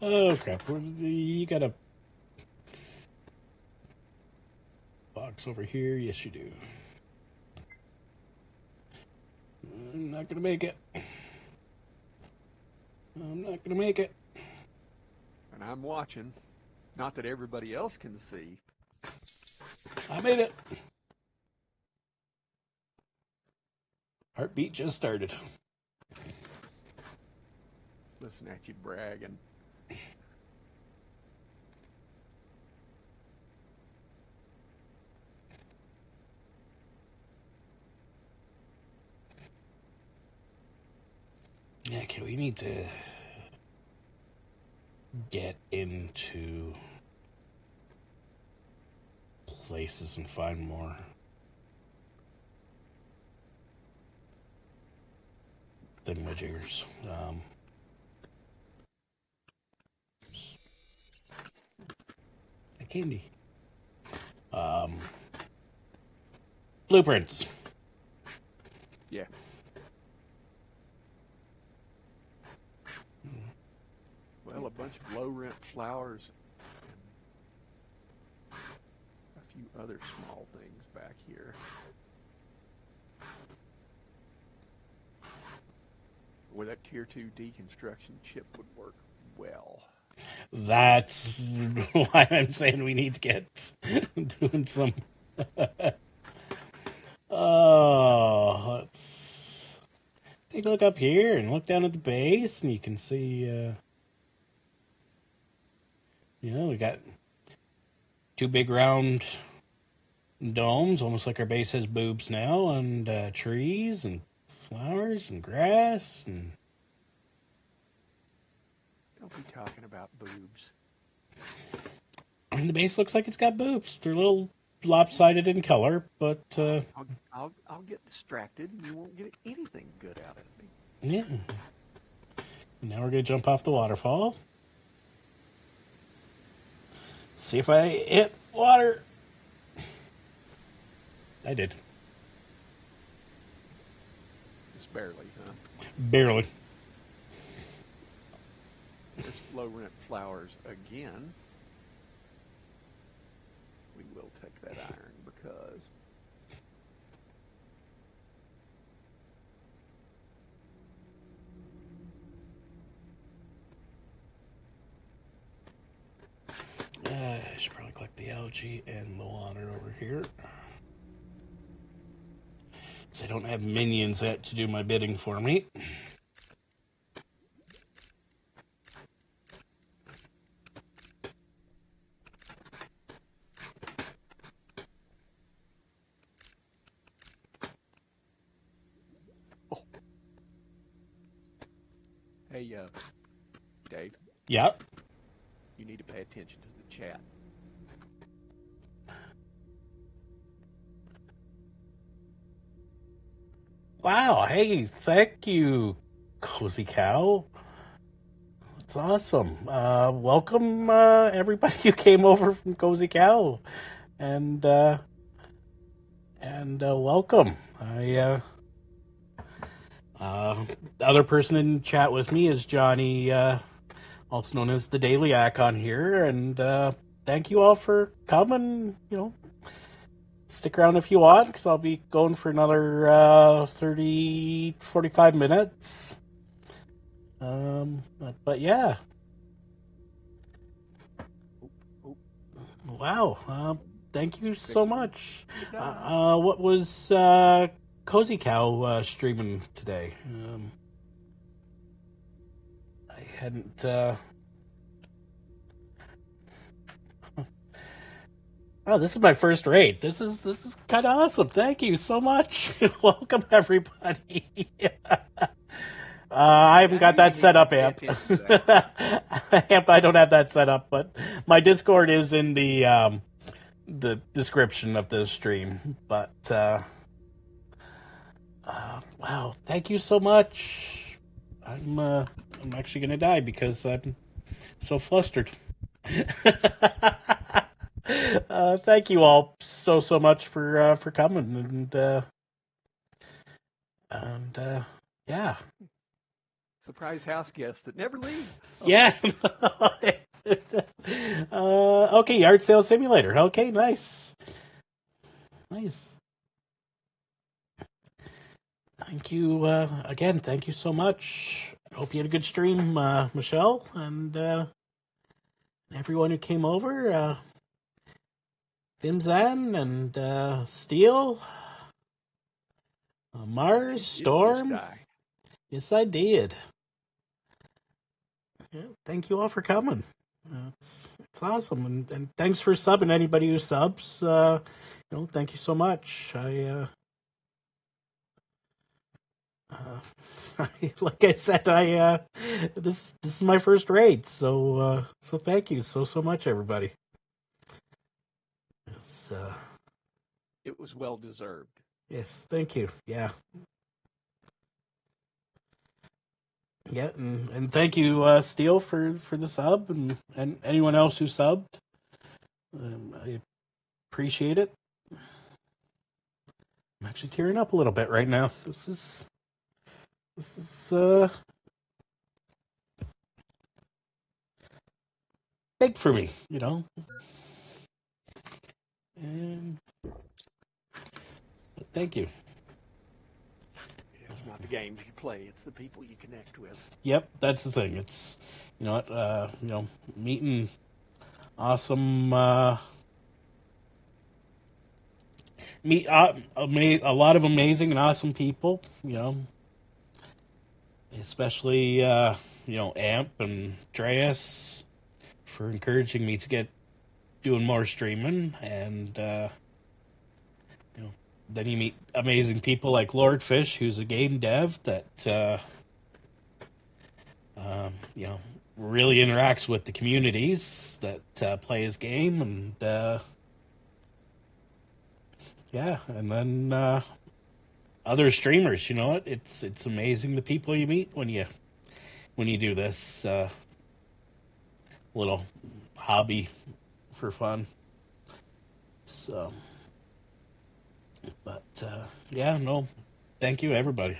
Oh, crap. You got a box over here? Yes, you do. I'm not going to make it. I'm not going to make it. And I'm watching. Not that everybody else can see. I made it. Heartbeat just started. Listen at you bragging. Yeah, okay, we need to get into places and find more. Thingamajiggers. A candy. Blueprints. Yeah. Well, a bunch of low rent flowers and a few other small things back here. Where that tier 2 deconstruction chip would work well. That's why I'm saying we need to get doing some. Oh, let's take a look up here and look down at the base, and you can see, we got two big round domes, almost like our base has boobs now, and trees and flowers and grass and. Don't be talking about boobs. I mean, the base looks like it's got boobs. They're a little lopsided in color, but I'll get distracted and you won't get anything good out of me. yeah. Now we're gonna jump off the waterfall. See if I hit water. I did. Just barely, huh? Barely. There's low rent flowers again. We will take that iron because I should probably collect the algae and the water over here. So I don't have minions yet to do my bidding for me. hey, Dave. Yeah. You need to pay attention to the chat. Wow. Hey, thank you, Cozy Cow. That's awesome. Welcome, everybody who came over from Cozy Cow. And and welcome. The other person in chat with me is Johnny, also known as the Daily Icon here, and thank you all for coming. Stick around if you want, because I'll be going for another 30, 45 minutes. But yeah. Wow. Thank you so much. What was Cozy Cow streaming today? I hadn't. Oh, this is my first raid. This is kind of awesome. Thank you so much. Welcome everybody. I haven't got that set up, Amp. Amp, I don't have that set up, but my Discord is in the description of the stream. But wow, thank you so much. I'm actually gonna die because I'm so flustered. Thank you all so much for coming and yeah. Surprise house guests that never leave. Yeah. Okay, yard sale simulator. Okay, nice. Thank you again. Thank you so much. I hope you had a good stream, Michelle, and everyone who came over. Vimzan and Steel, Mars, Storm. Yes, I did. Yeah, thank you all for coming. It's awesome, and thanks for subbing. Anybody who subs, thank you so much. Like I said, this is my first raid, so thank you so much, everybody. It was well deserved. Yes, thank you. Yeah. Yeah, and thank you, Steele, for the sub, and anyone else who subbed. I appreciate it. I'm actually tearing up a little bit right now. This is big for me, And thank you. It's not the games you play; it's the people you connect with. Yep, that's the thing. It's meeting awesome meet a lot of amazing and awesome people. Especially Amp and Dreas for encouraging me to get doing more streaming, and then you meet amazing people like Lord Fish, who's a game dev that really interacts with the communities that play his game, and yeah, and then other streamers. You know what? It's amazing the people you meet when you do this little hobby for fun. So, but yeah, no, thank you, everybody.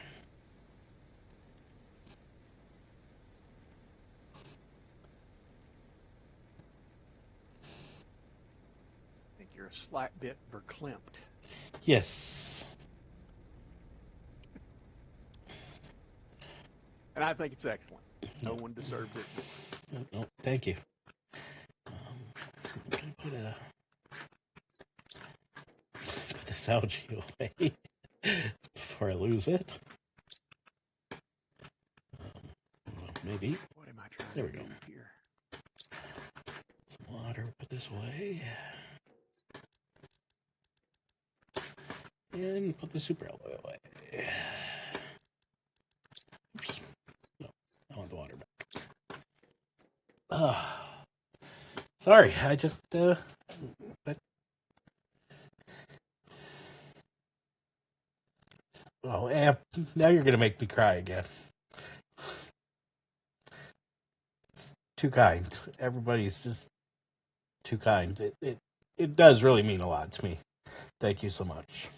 I think you're a slight bit verklempt. Yes. And I think it's excellent. No one deserved it more. No, thank you. Put this algae away before I lose it. Maybe. What am I trying there we to go. do here? Some water. Put this away. And put the super alloy away. Oops. No, I want the water back. Sorry, I just that. Oh, now you're gonna make me cry again. It's too kind. Everybody's just too kind. It does really mean a lot to me. Thank you so much.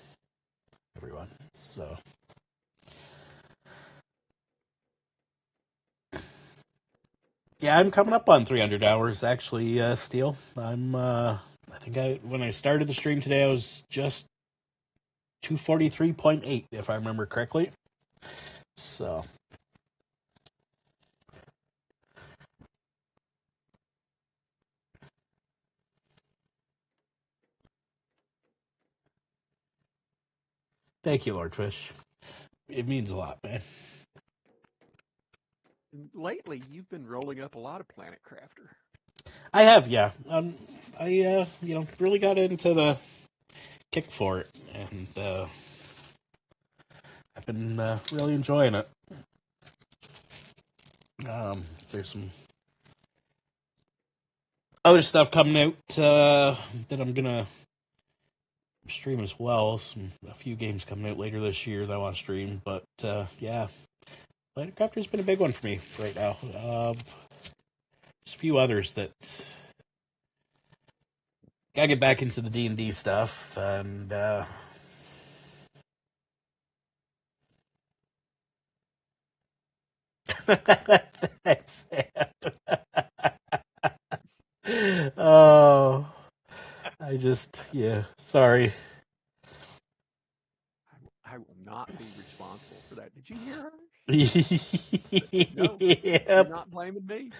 everyone. So. Yeah, I'm coming up on 300 hours actually, Steel. I think when I started the stream today, I was just 243.8, if I remember correctly. So. Thank you, Lord Fish. It means a lot, man. Lately, you've been rolling up a lot of Planet Crafter. I have, yeah. I really got into the kick for it, and I've been really enjoying it. There's some other stuff coming out that I'm gonna stream as well. A few games coming out later this year that I want to stream, but yeah, Planet Crafter's been a big one for me right now. There's a few others that gotta get back into the D&D stuff, and thanks, Sam. Oh, sorry. I will not be responsible for that. Did you hear her? No, you're Yep. not blaming me.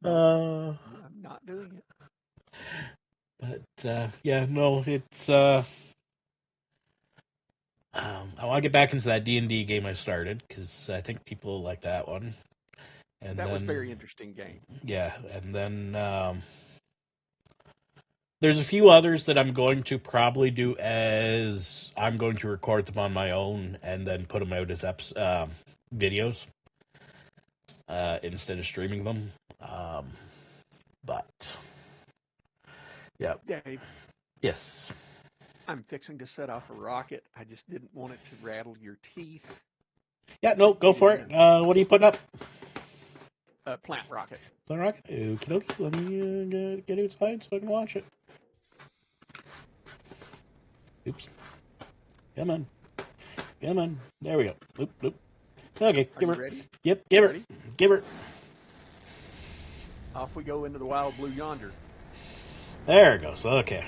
No, Uh, I'm not doing it. but yeah, no, it's I want to get back into that D&D game I started because I think people like that one. And that then, was a very interesting game. Yeah, and then there's a few others that I'm going to probably do as I'm going to record them on my own and then put them out as videos instead of streaming them. But yeah, Dave, yes. I'm fixing to set off a rocket. I just didn't want it to rattle your teeth. Yeah, no, go for it. What are you putting up? Plant rocket. Plant rocket? Okie dokie. Let me get outside so I can watch it. Oops. Come on. Come on. There we go. Oop, oop. Okay, Are give you her. ready? Yep, give her. Ready? Give her. Off we go into the wild blue yonder. There it goes. Okay.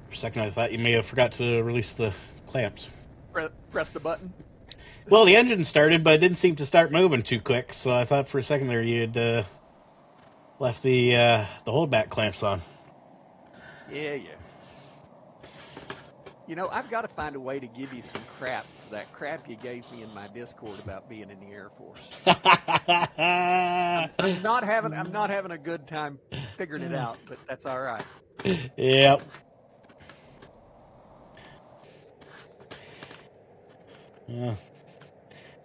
For a second, I thought you may have forgot to release the clamps. Press the button. Well, the engine started, but it didn't seem to start moving too quick, so I thought for a second there you'd left the holdback clamps on. Yeah. You know, I've got to find a way to give you some crap for that crap you gave me in my Discord about being in the Air Force. I'm not having a good time figuring it out, but that's all right. Yep. Yeah.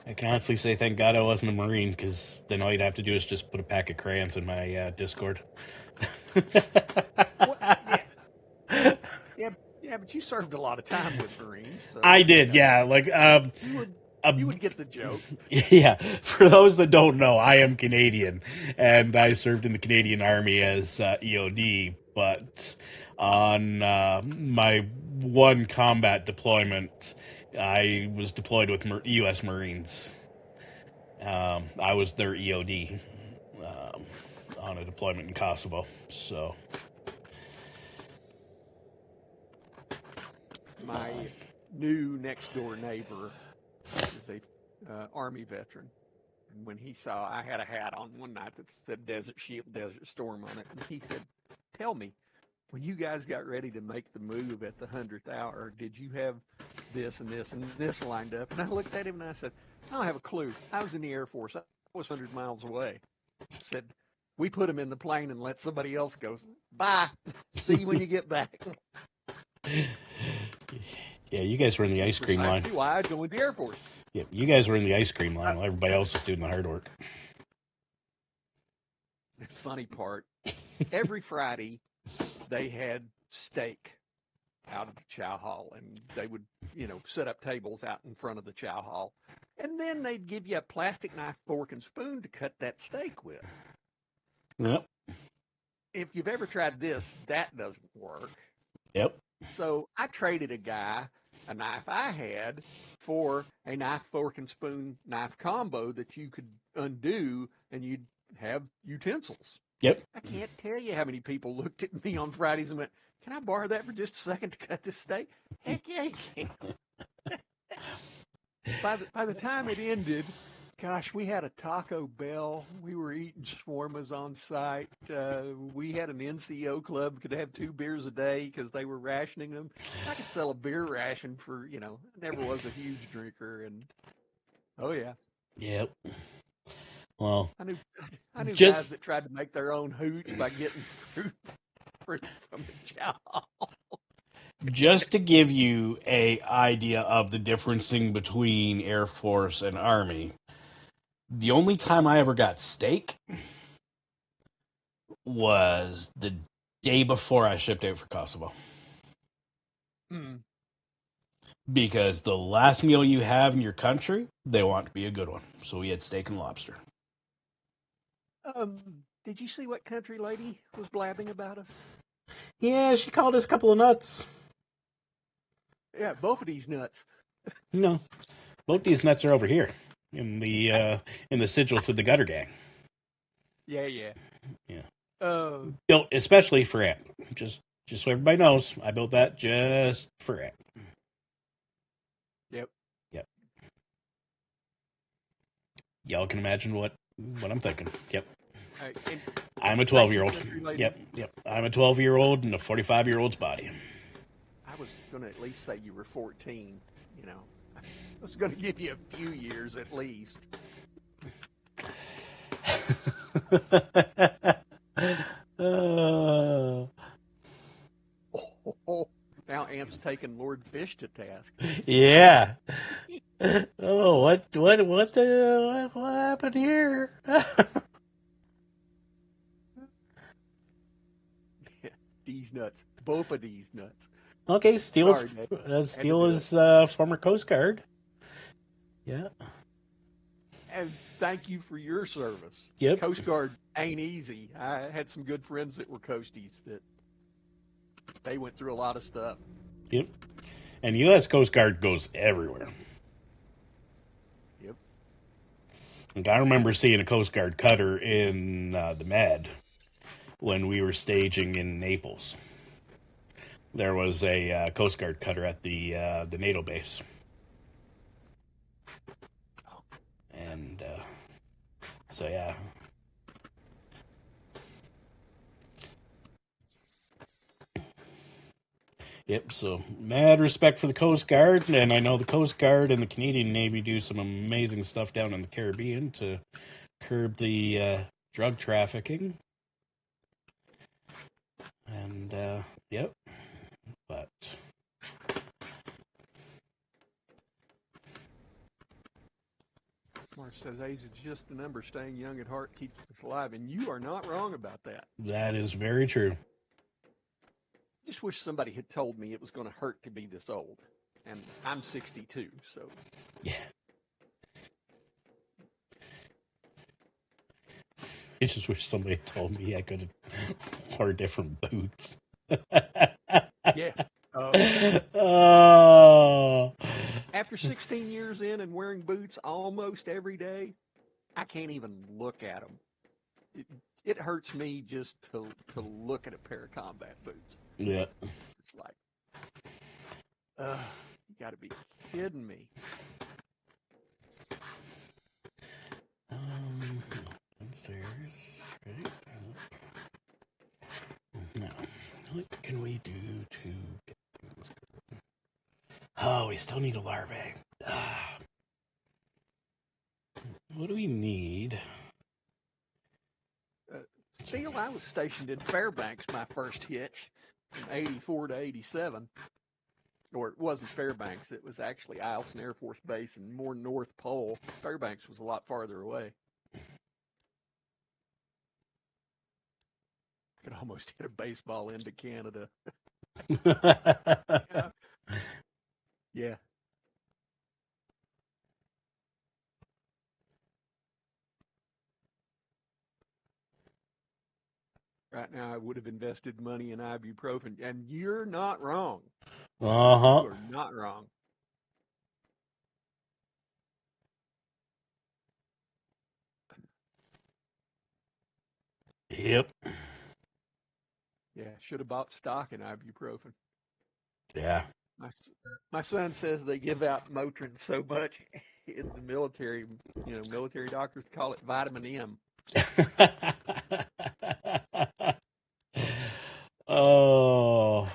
I can honestly say thank God I wasn't a Marine, because then all you'd have to do is just put a pack of crayons in my Discord. Well, yeah, but you served a lot of time with Marines, so I did, you know, yeah. Like, you would get the joke. yeah. For those that don't know, I am Canadian, and I served in the Canadian Army as EOD. But on my one combat deployment, I was deployed with U.S. Marines. I was their EOD on a deployment in Kosovo. So, My new next door neighbor is a Army veteran. And when he saw I had a hat on one night that said Desert Shield, Desert Storm on it, and he said, "Tell me, when you guys got ready to make the move at the 100th hour, did you have this and this and this lined up?" And I looked at him and I said, "I don't have a clue. I was in the Air Force. I was 100 miles away." I said, "We put them in the plane and let somebody else go. Bye. See you when you get back." yeah, you guys were in the Which is ice cream line. precisely why I joined the Air Force. Yeah, you guys were in the ice cream line while everybody else was doing the hard work. The funny part, every Friday they had steak out of the chow hall, and they would, set up tables out in front of the chow hall, and then they'd give you a plastic knife, fork, and spoon to cut that steak with. Yep. If you've ever tried this, that doesn't work. Yep. So I traded a guy a knife I had for a knife, fork, and spoon knife combo that you could undo and you'd have utensils. Yep. I can't tell you how many people looked at me on Fridays and went, "Can I borrow that for just a second to cut this steak?" Heck yeah, you can. By the time it ended, gosh, we had a Taco Bell. We were eating shawarmas on site. We had an NCO club, could have 2 beers a day because they were rationing them. I could sell a beer ration for, I never was a huge drinker. And oh, yeah. Yep. Well, I knew, I knew guys just that tried to make their own hooch by getting fruit from the job. just to give you a idea of the differencing between Air Force and Army, the only time I ever got steak was the day before I shipped out for Kosovo. Mm. Because the last meal you have in your country, they want to be a good one. So we had steak and lobster. Did you see what country lady was blabbing about us? Yeah, she called us a couple of nuts. Yeah, both of these nuts. No, both these nuts are over here in the sigils with the gutter gang. Yeah, yeah. Yeah, Uh, built especially for Amp. Just so everybody knows, I built that just for Amp. yep. Yep. Y'all can imagine what I'm thinking. Yep. And I'm a thank you, 12-year-old. country lady. Yep. I'm a 12-year-old in a 45-year-old's body. I was going to at least say you were 14. I was going to give you a few years at least. uh, Oh, now Amp's taking Lord Fish to task. yeah. Oh, what happened here? These nuts. Both of these nuts. Okay, Sorry, Dave. Had to Steele do it. is former Coast Guard. Yeah. And thank you for your service. Yep. Coast Guard ain't easy. I had some good friends that were Coasties that they went through a lot of stuff. Yep. And U.S. Coast Guard goes everywhere. Yep. Like, I remember seeing a Coast Guard cutter in the Med when we were staging in Naples. There was a Coast Guard cutter at the NATO base, and so yeah. Yep. So mad respect for the Coast Guard, and I know the Coast Guard and the Canadian Navy do some amazing stuff down in the Caribbean to curb the drug trafficking. And yep, but Mark says age is just a number. Staying young at heart keeps us alive, and you are not wrong about that. that is very true. Just wish somebody had told me it was going to hurt to be this old. And I'm 62, so. Yeah. I just wish somebody had told me I could have wore different boots. Yeah. Oh. After 16 years in and wearing boots almost every day, I can't even look at them. It hurts me just to look at a pair of combat boots. Yeah. It's like, you got to be kidding me. Downstairs, right? Now, what can we do to get things going? Oh, we still need a larvae. What do we need? Steel, I was stationed in Fairbanks my first hitch from 84 to 87. Or it wasn't Fairbanks, it was actually Eielson Air Force Base and more North Pole. Fairbanks was a lot farther away. I could almost hit a baseball into Canada. Yeah. Yeah. right now, I would have invested money in ibuprofen. And you're not wrong. Uh-huh. You are not wrong. Yep. Yeah, should have bought stock in ibuprofen. Yeah. My, my son says they give out Motrin so much in the military. Military doctors call it vitamin M. Oh.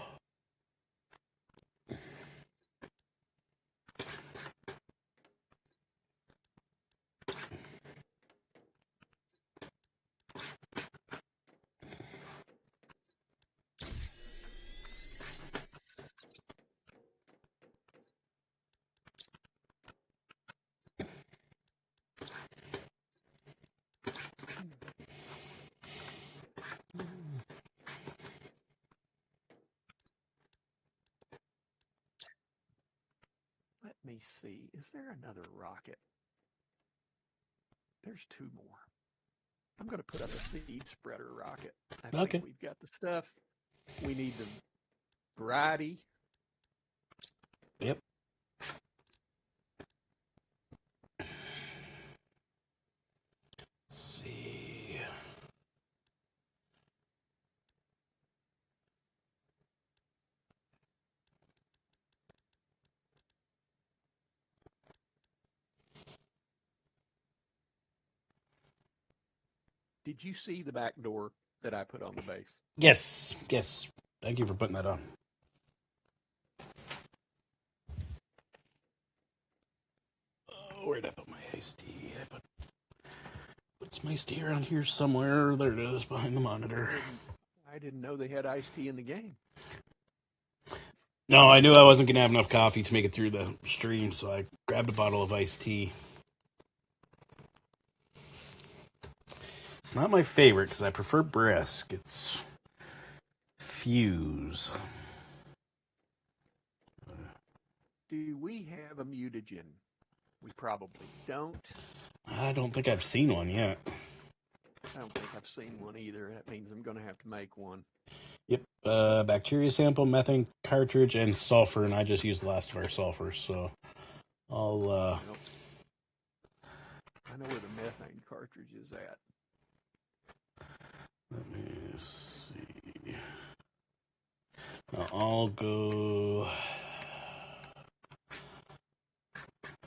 Let me see. Is there another rocket? There's two more. I'm going to put up a seed spreader rocket. I think Okay. we've got the stuff. We need the variety. Yep. Let's see. Did you see the back door that I put on the base? Yes. Yes. Thank you for putting that on. Oh, where'd I put my iced tea? Put my iced tea around here somewhere. There it is, behind the monitor. I didn't know they had iced tea in the game. No, I knew I wasn't going to have enough coffee to make it through the stream, so I grabbed a bottle of iced tea. It's not my favorite because I prefer brisk. It's Fuse. Do we have a mutagen? We probably don't. I don't think I've seen one yet. I don't think I've seen one either. That means I'm going to have to make one. Yep. Bacteria sample, methane cartridge, and sulfur, and I just used the last of our sulfur, so I'll. Well, I know where the methane cartridge is at. Let me see. I'll go.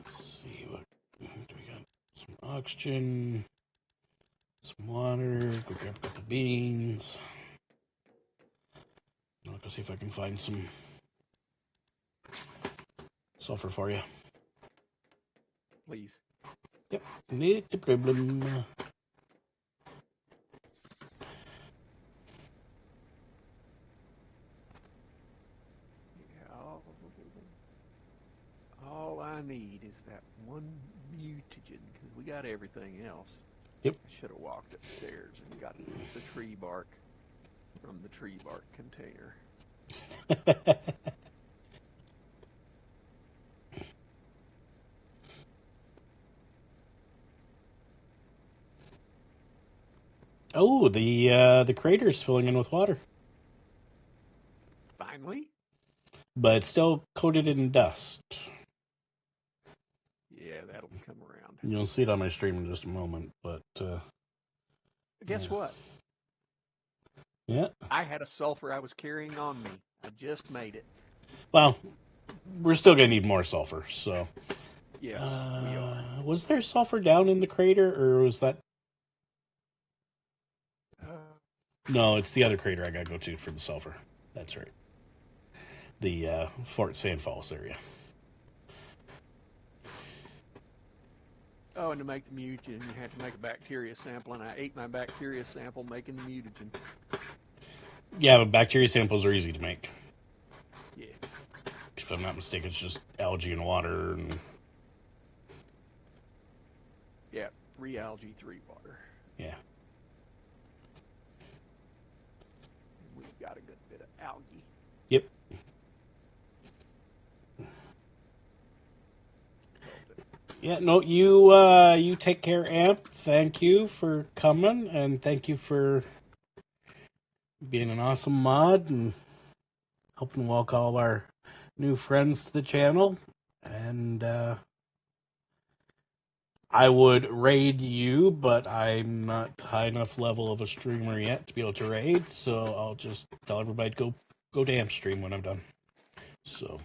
Let's see what do we got. Some oxygen, some water. Go grab a couple beans. I'll go see if I can find some sulfur for you. Please. Yep, not a problem. Yeah, all I need is that one mutagen because we got everything else. Yep. I should have walked upstairs and gotten the tree bark from the tree bark container. Oh, the crater's filling in with water, Finally? but it's still coated in dust. Yeah, that'll come around. You'll see it on my stream in just a moment, but Guess what? Yeah. I had a sulfur I was carrying on me. I just made it. Well, we're still gonna need more sulfur. So, yes, we are. Was there sulfur down in the crater, or was that? No, it's the other crater I gotta go to for the sulfur. That's right. The Fort Sand Falls area. Oh, and to make the mutagen, you have to make a bacteria sample, and I ate my bacteria sample making the mutagen. Yeah, but bacteria samples are easy to make. Yeah. If I'm not mistaken, it's just algae and water and. Yeah, realgae 3 water. Yeah. And we've got a good bit of algae. Yep. Yeah, no, you take care, Amp. Thank you for coming, and thank you for being an awesome mod and helping welcome all our new friends to the channel. And I would raid you, but I'm not high enough level of a streamer yet to be able to raid, so I'll just tell everybody to go damn stream when I'm done. So.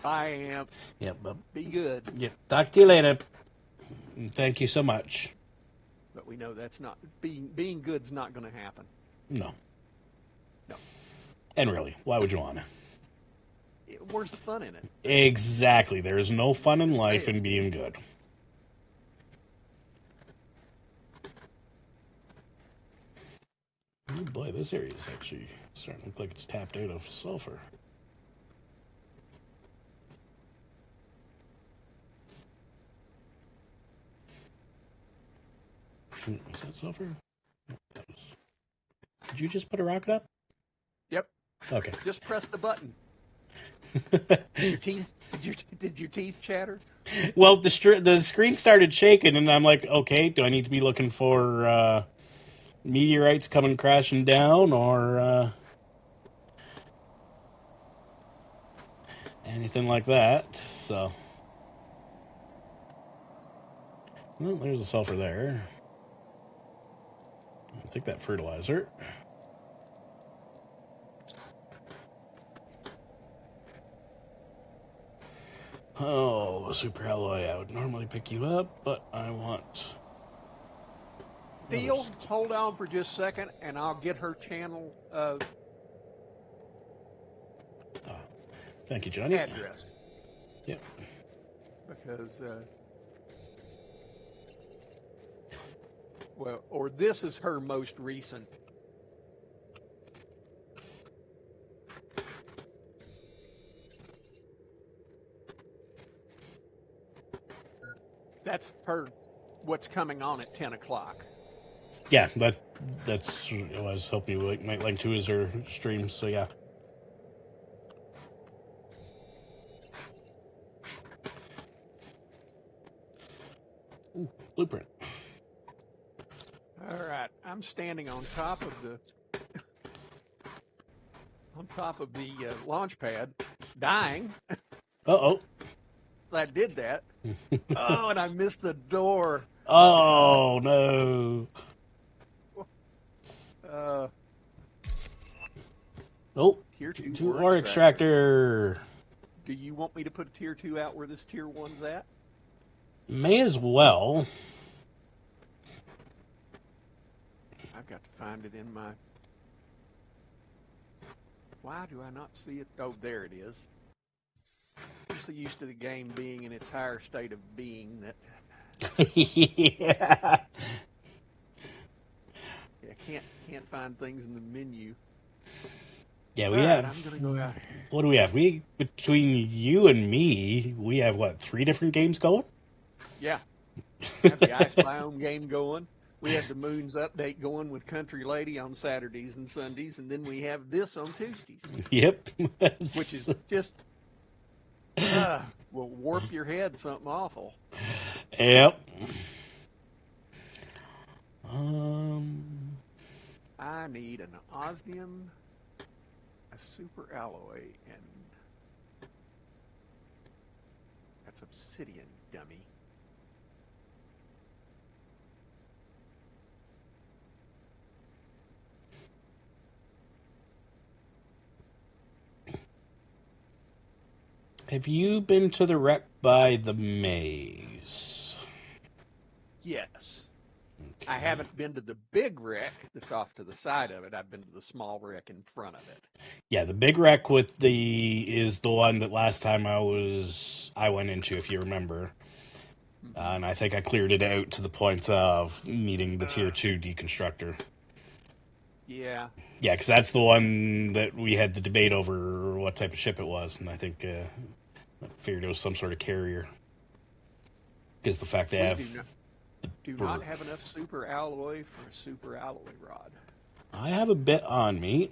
I am. Yep. Be good. Yep. Talk to you later. Thank you so much. But we know that's not being good's not going to happen. No. No. And really, why would you want to? Where's the fun in it? Exactly. There is no fun in life in being good. Oh boy, this area is actually starting to look like it's tapped out of sulfur. Is that sulfur? No, that was... Did you just put a rocket up? Yep. Okay. Just press the button. Did your teeth chatter? Well, the screen started shaking, and I'm like, okay, do I need to be looking for meteorites coming crashing down, or anything like that? So, well, there's the sulfur there. I'll take that fertilizer. Oh, super alloy, I would normally pick you up, but I want... Theo, hold on for just a second, and I'll get her channel thank you, Johnny. Address. Yep. Because, well, or this is her most recent. That's her, what's coming on at 10 o'clock. Yeah, that's I was hoping you might link to is her stream, so yeah. Ooh, blueprint. All right, I'm standing on top of the launch pad, dying. Uh-oh. I did that. Oh, and I missed the door. Oh, no. Oh, Tier 2 ore extractor. Do you want me to put a tier 2 out where this tier 1's at? May as well. I've got to find it in my... Why do I not see it? Oh, there it is. I'm so used to the game being in its higher state of being that... Yeah. Yeah, can't find things in the menu. Yeah, we have... I'm going to go out here. What do we have? Between you and me, we have, what, 3 different games going? Yeah. We have the Ice Biome game going. We have the Moons update going with Country Lady on Saturdays and Sundays, and then we have this on Tuesdays. Yep. Which is just... will warp your head something awful. Yep. I need an osmium, a super alloy, and that's obsidian, dummy. Have you been to the wreck by the maze? Yes. Okay. I haven't been to the big wreck that's off to the side of it. I've been to the small wreck in front of it. Yeah, the big wreck is the one that last time I went into, if you remember. Mm-hmm. And I think I cleared it out to the point of meeting the tier 2 deconstructor. Yeah. Yeah, because that's the one that we had the debate over what type of ship it was, and I think I figured it was some sort of carrier. Because the fact they do not have enough super alloy for a super alloy rod. I have a bit on me.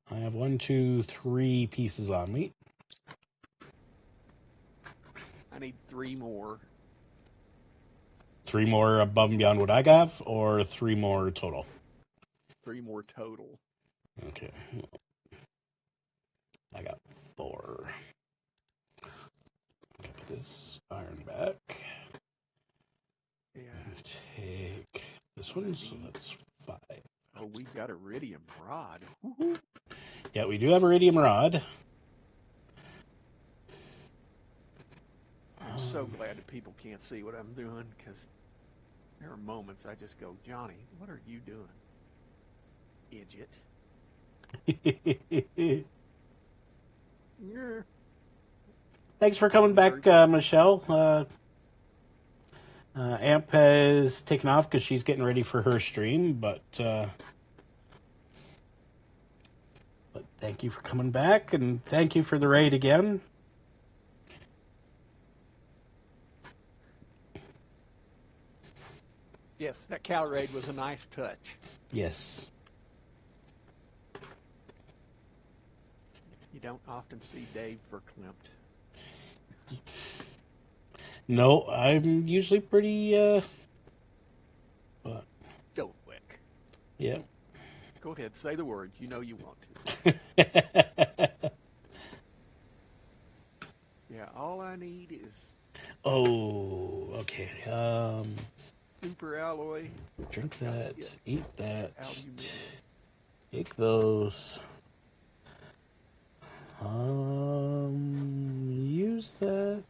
I have 1, 2, 3 pieces on me. I need 3 more. 3 more above and beyond what I have, or 3 more total? 3 more total. Okay. I got 4. Okay, put this iron back. Yeah. Take this one, so that's 5. Oh, we got iridium rod. Yeah, we do have iridium rod. I'm so glad that people can't see what I'm doing, because there are moments I just go, Johnny, what are you doing? Idiot. Yeah. Thanks for coming back, Michelle. Amp has taken off because she's getting ready for her stream, but thank you for coming back, and thank you for the raid again. Yes, that cow raid was a nice touch. Yes. You don't often see Dave verklempt. No, I'm usually pretty, Stoic. yeah. Go ahead, say the words. You know you want to. Yeah, all I need is Oh, okay. super alloy. Drink that, eat that, Aluminium. take those. Use that.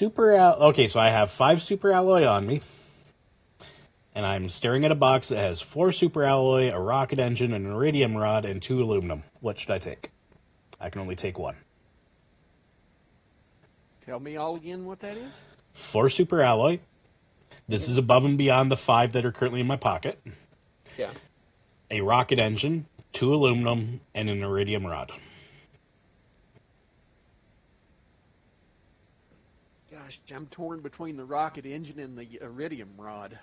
Okay, so I have 5 super alloy on me. And I'm staring at a box that has 4 super alloy, a rocket engine, an iridium rod, and 2 aluminum. What should I take? I can only take 1. Tell me all again what that is. 4 super alloy. This is above and beyond the 5 that are currently in my pocket. Yeah. A rocket engine, 2 aluminum, and an iridium rod. Gosh, I'm torn between the rocket engine and the iridium rod.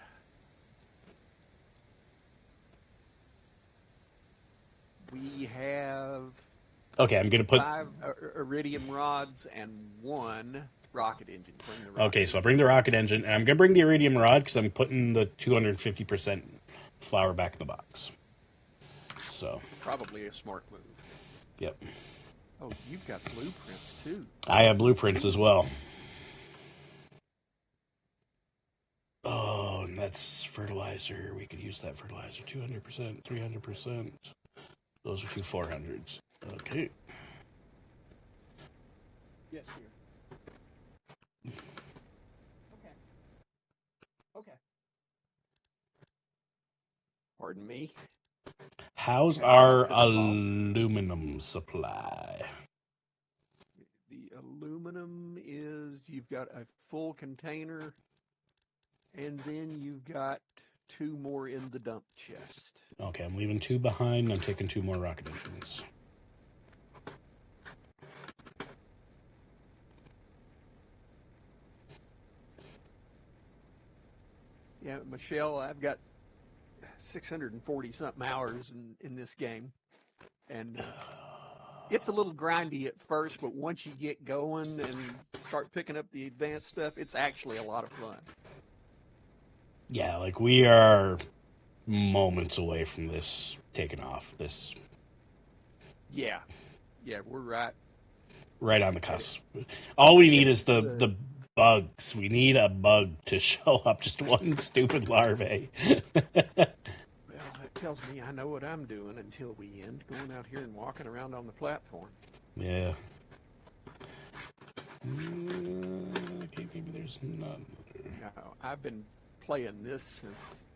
We have Okay, I'm going to put... 5 iridium rods and 1 rocket engine. Bring the rocket Okay, so I'll bring the rocket engine, and I'm going to bring the iridium rod because I'm putting the 250% flour back in the box. So... Probably a smart move. Yep. Oh, you've got blueprints, too. I have blueprints as well. Oh, and that's fertilizer. We could use that fertilizer. 200%, 300%. Those are 2 400s. Okay. Yes, dear. Okay. Pardon me. How's Have our dropped in the box. aluminum supply? The aluminum is, you've got a full container, and then you've got 2 more in the dump chest. Okay, I'm leaving 2 behind, and I'm taking 2 more rocket engines. Yeah, Michelle, I've got 640-something hours in this game, and it's a little grindy at first, but once you get going and start picking up the advanced stuff, it's actually a lot of fun. Yeah, like we are moments away from this taking off. Yeah, we're right on the cusp. All we need is the bugs. We need a bug to show up. Just one stupid larvae. Well, that tells me I know what I'm doing until we end going out here and walking around on the platform. Yeah. Okay, maybe there's none. No, I've been playing this since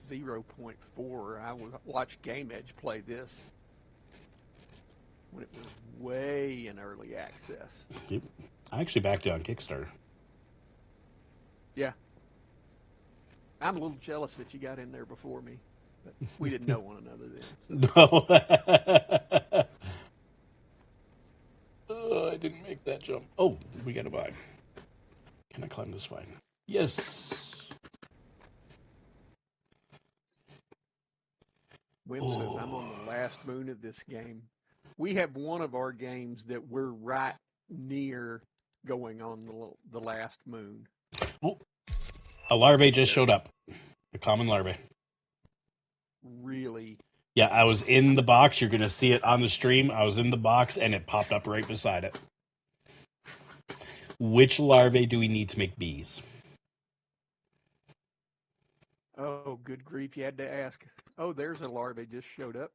0.4. I watched Game Edge play this when it was way in early access. Yep. I actually backed it on Kickstarter. Yeah. I'm a little jealous that you got in there before me, but we didn't know one another then. So. No. Oh, I didn't make that jump. Oh, we got a vine. Can I climb this vine? Yes. Wim says, I'm on the last moon of this game. We have one of our games that we're right near going on the last moon. Well, A larvae just showed up. A common larvae. Really? Yeah, I was in the box. You're going to see it on the stream. I was in the box, and it popped up right beside it. Which larvae do we need to make bees? Oh, good grief. You had to ask. Oh, there's a larvae just showed up.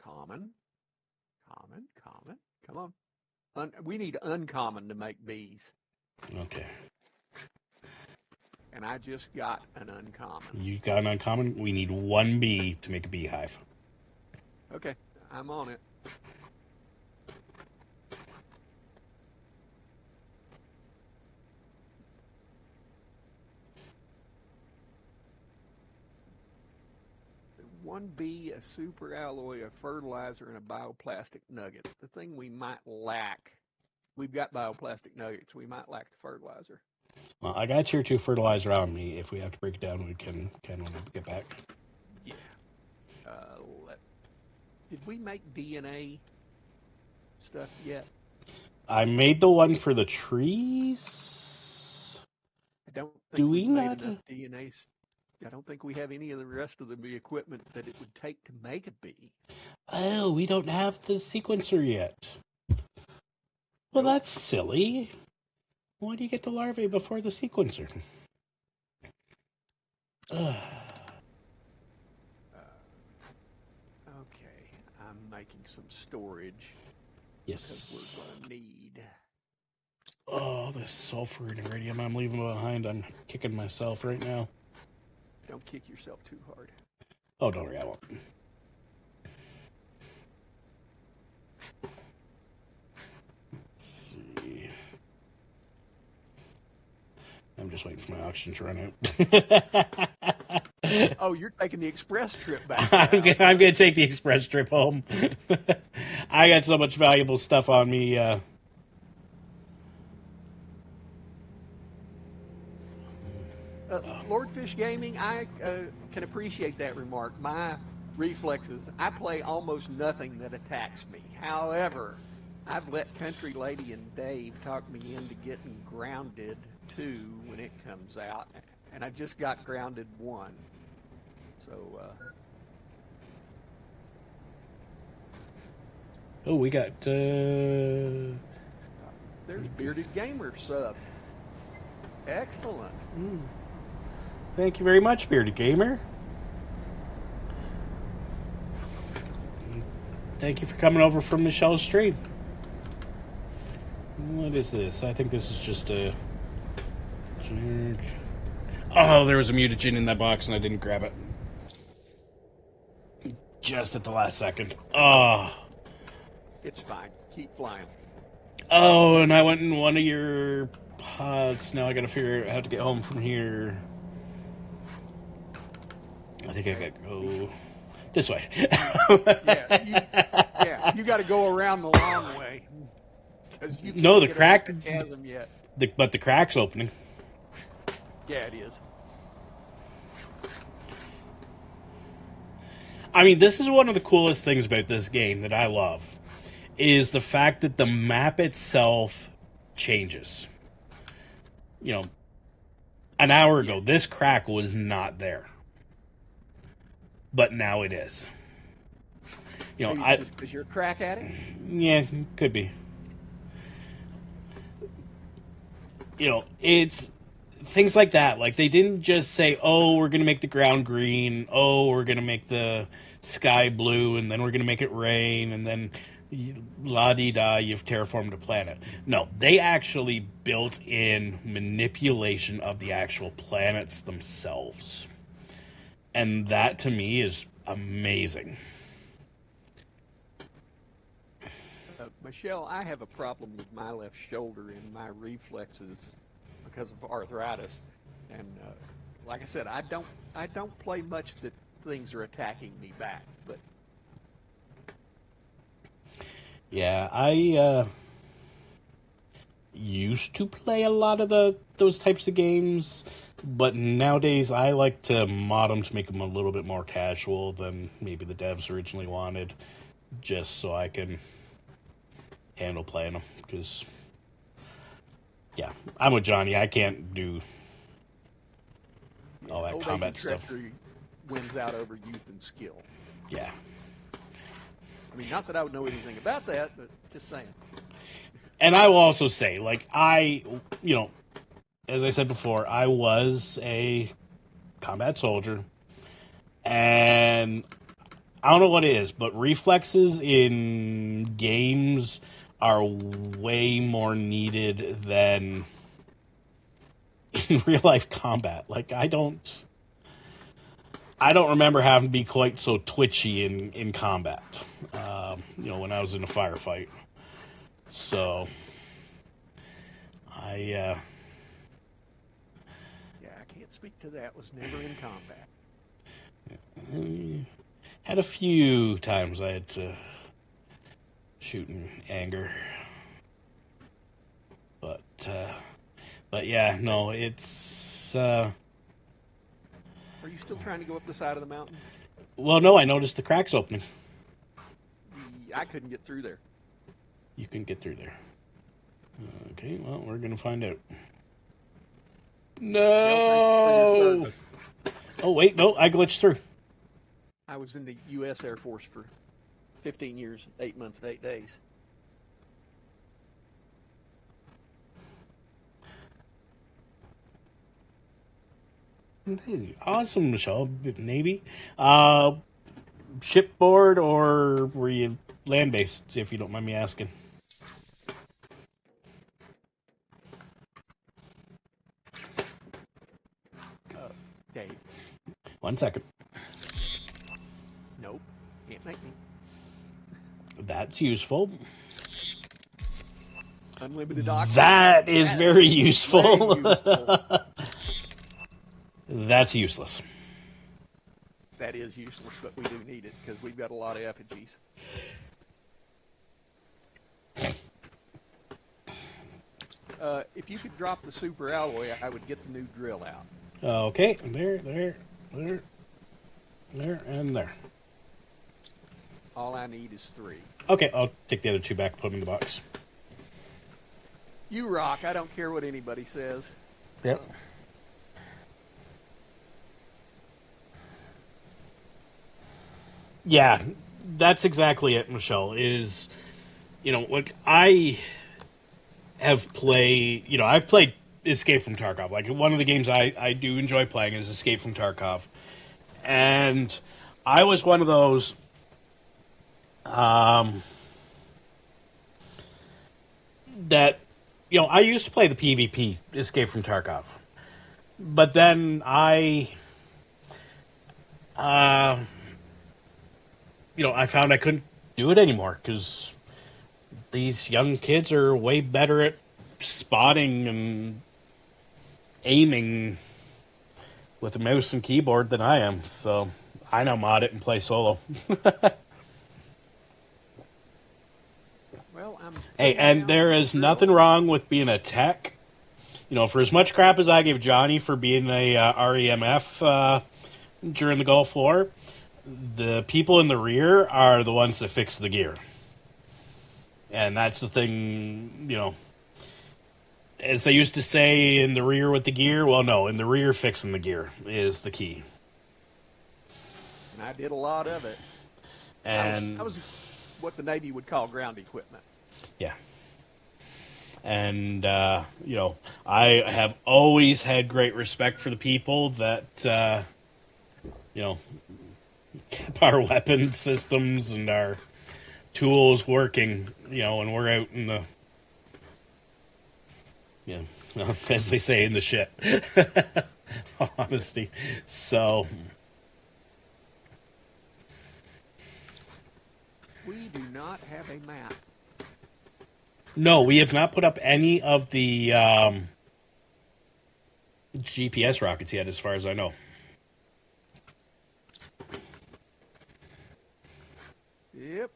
Common. Come on. We need uncommon to make bees. Okay. And I just got an uncommon. You got an uncommon? We need 1 bee to make a beehive. Okay, I'm on it. One bee, a super alloy, a fertilizer, and a bioplastic nugget. The thing we might lack, we've got bioplastic nuggets. We might lack the fertilizer. Well, I got your 2 fertilizer on me. If we have to break it down, we can when we get back. Yeah. Did we make DNA stuff yet? I made the one for the trees. I don't think Do we've we made not? enough DNA. I don't think we have any of the rest of the equipment that it would take to make a bee. Oh, we don't have the sequencer yet. Well, Nope. that's silly. Why do you get the larvae before the sequencer? Okay, I'm making some storage. Yes. Because we're going to need. Oh, the sulfur and iridium I'm leaving behind. I'm kicking myself right now. Don't kick yourself too hard. Oh, don't worry, I won't. Let's see. I'm just waiting for my oxygen to run out. Oh, you're taking the express trip back. I'm going to take the express trip home. I got so much valuable stuff on me. Lordfish Gaming, I can appreciate that remark. My reflexes, I play almost nothing that attacks me. However, I've let Country Lady and Dave talk me into getting Grounded 2 when it comes out, and I just got Grounded 1. So, oh, we got, there's Bearded Gamer subbed. Excellent. Thank you very much, Bearded Gamer. Thank you for coming over from Michelle's stream. What is this? I think this is just a... Oh, there was a mutagen in that box and I didn't grab it. Just at the last second. Oh. It's fine. Keep flying. Oh, and I went in one of your pods. Now I gotta figure out how to get home from here. I think I gotta go this way. You got to go around the long way. You can't no, the crack. The chasm yet. But the crack's opening. Yeah, it is. I mean, this is one of the coolest things about this game that I love, is the fact that the map itself changes. You know, an hour ago, this crack was not there. But now it is. You know, maybe just because you're a crack addict? Yeah, could be. You know, it's things like that. Like, they didn't just say, oh, we're going to make the ground green. Oh, we're going to make the sky blue. And then we're going to make it rain. And then la-di-da, you've terraformed a planet. No, they actually built in manipulation of the actual planets themselves. And that, to me, is amazing. Michelle, I have a problem with my left shoulder and my reflexes because of arthritis. And like I said, I don't play much that things are attacking me back. But yeah, I used to play a lot of those types of games. But nowadays, I like to mod them to make them a little bit more casual than maybe the devs originally wanted, just so I can handle playing them. Because, yeah, I'm with Johnny. I can't do Yeah, all that old age combat and stuff. treachery wins out over youth and skill. Yeah. I mean, not that I would know anything about that, but just saying. And I will also say, like, as I said before, I was a combat soldier, and I don't know what it is, but reflexes in games are way more needed than in real life combat. Like, I don't remember having to be quite so twitchy in combat. When I was in a firefight. So I Yeah, I can't speak to that. Was never in combat. had a few times I had to shoot in anger, but yeah, no, it's. Are you still trying to go up the side of the mountain? Well, no, I noticed the cracks opening. I couldn't get through there. You can get through there. Okay, well, we're gonna find out. No. Oh wait, no, I glitched through. I was in the U.S. Air Force for 15 years, 8 months, and 8 days. Awesome, Michelle. Navy, shipboard, or were you land based? If you don't mind me asking. Dave. 1 second. Nope, can't make me. That's useful. Unlimited oxygen. That is very useful. Very useful. That's useless. That is useless, but we do need it because we've got a lot of effigies. If you could drop the super alloy, I would get the new drill out. Okay, there, and there. All I need is 3. Okay, I'll take the other 2 back and put them in the box. You rock. I don't care what anybody says. Yep. Yeah, that's exactly it, Michelle. Like I have played, I've played Escape from Tarkov. Like, one of the games I do enjoy playing is Escape from Tarkov. And I was one of those that, I used to play the PvP Escape from Tarkov. But then I found I couldn't do it anymore because these young kids are way better at spotting and aiming with a mouse and keyboard than I am. So I now mod it and play solo. Well, hey, and there is nothing wrong with being a tech. For as much crap as I gave Johnny for being a REMF during the Gulf War, the people in the rear are the ones that fix the gear. And that's the thing, as they used to say, in the rear with the gear. Well, no, in the rear fixing the gear is the key. And I did a lot of it. And I was what the Navy would call ground equipment. Yeah. And, I have always had great respect for the people that, kept our weapon systems and our tools working, when we're out in the, as they say, in the shit. Honesty. So. We do not have a map. No, we have not put up any of the GPS rockets yet, as far as I know. Yep.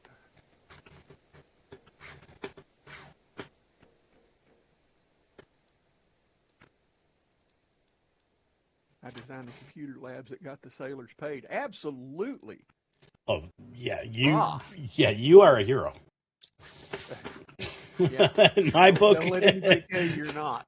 I designed the computer labs that got the sailors paid. Absolutely. Oh, yeah, you are a hero. Yeah. In my book. Don't let anybody tell you you're not.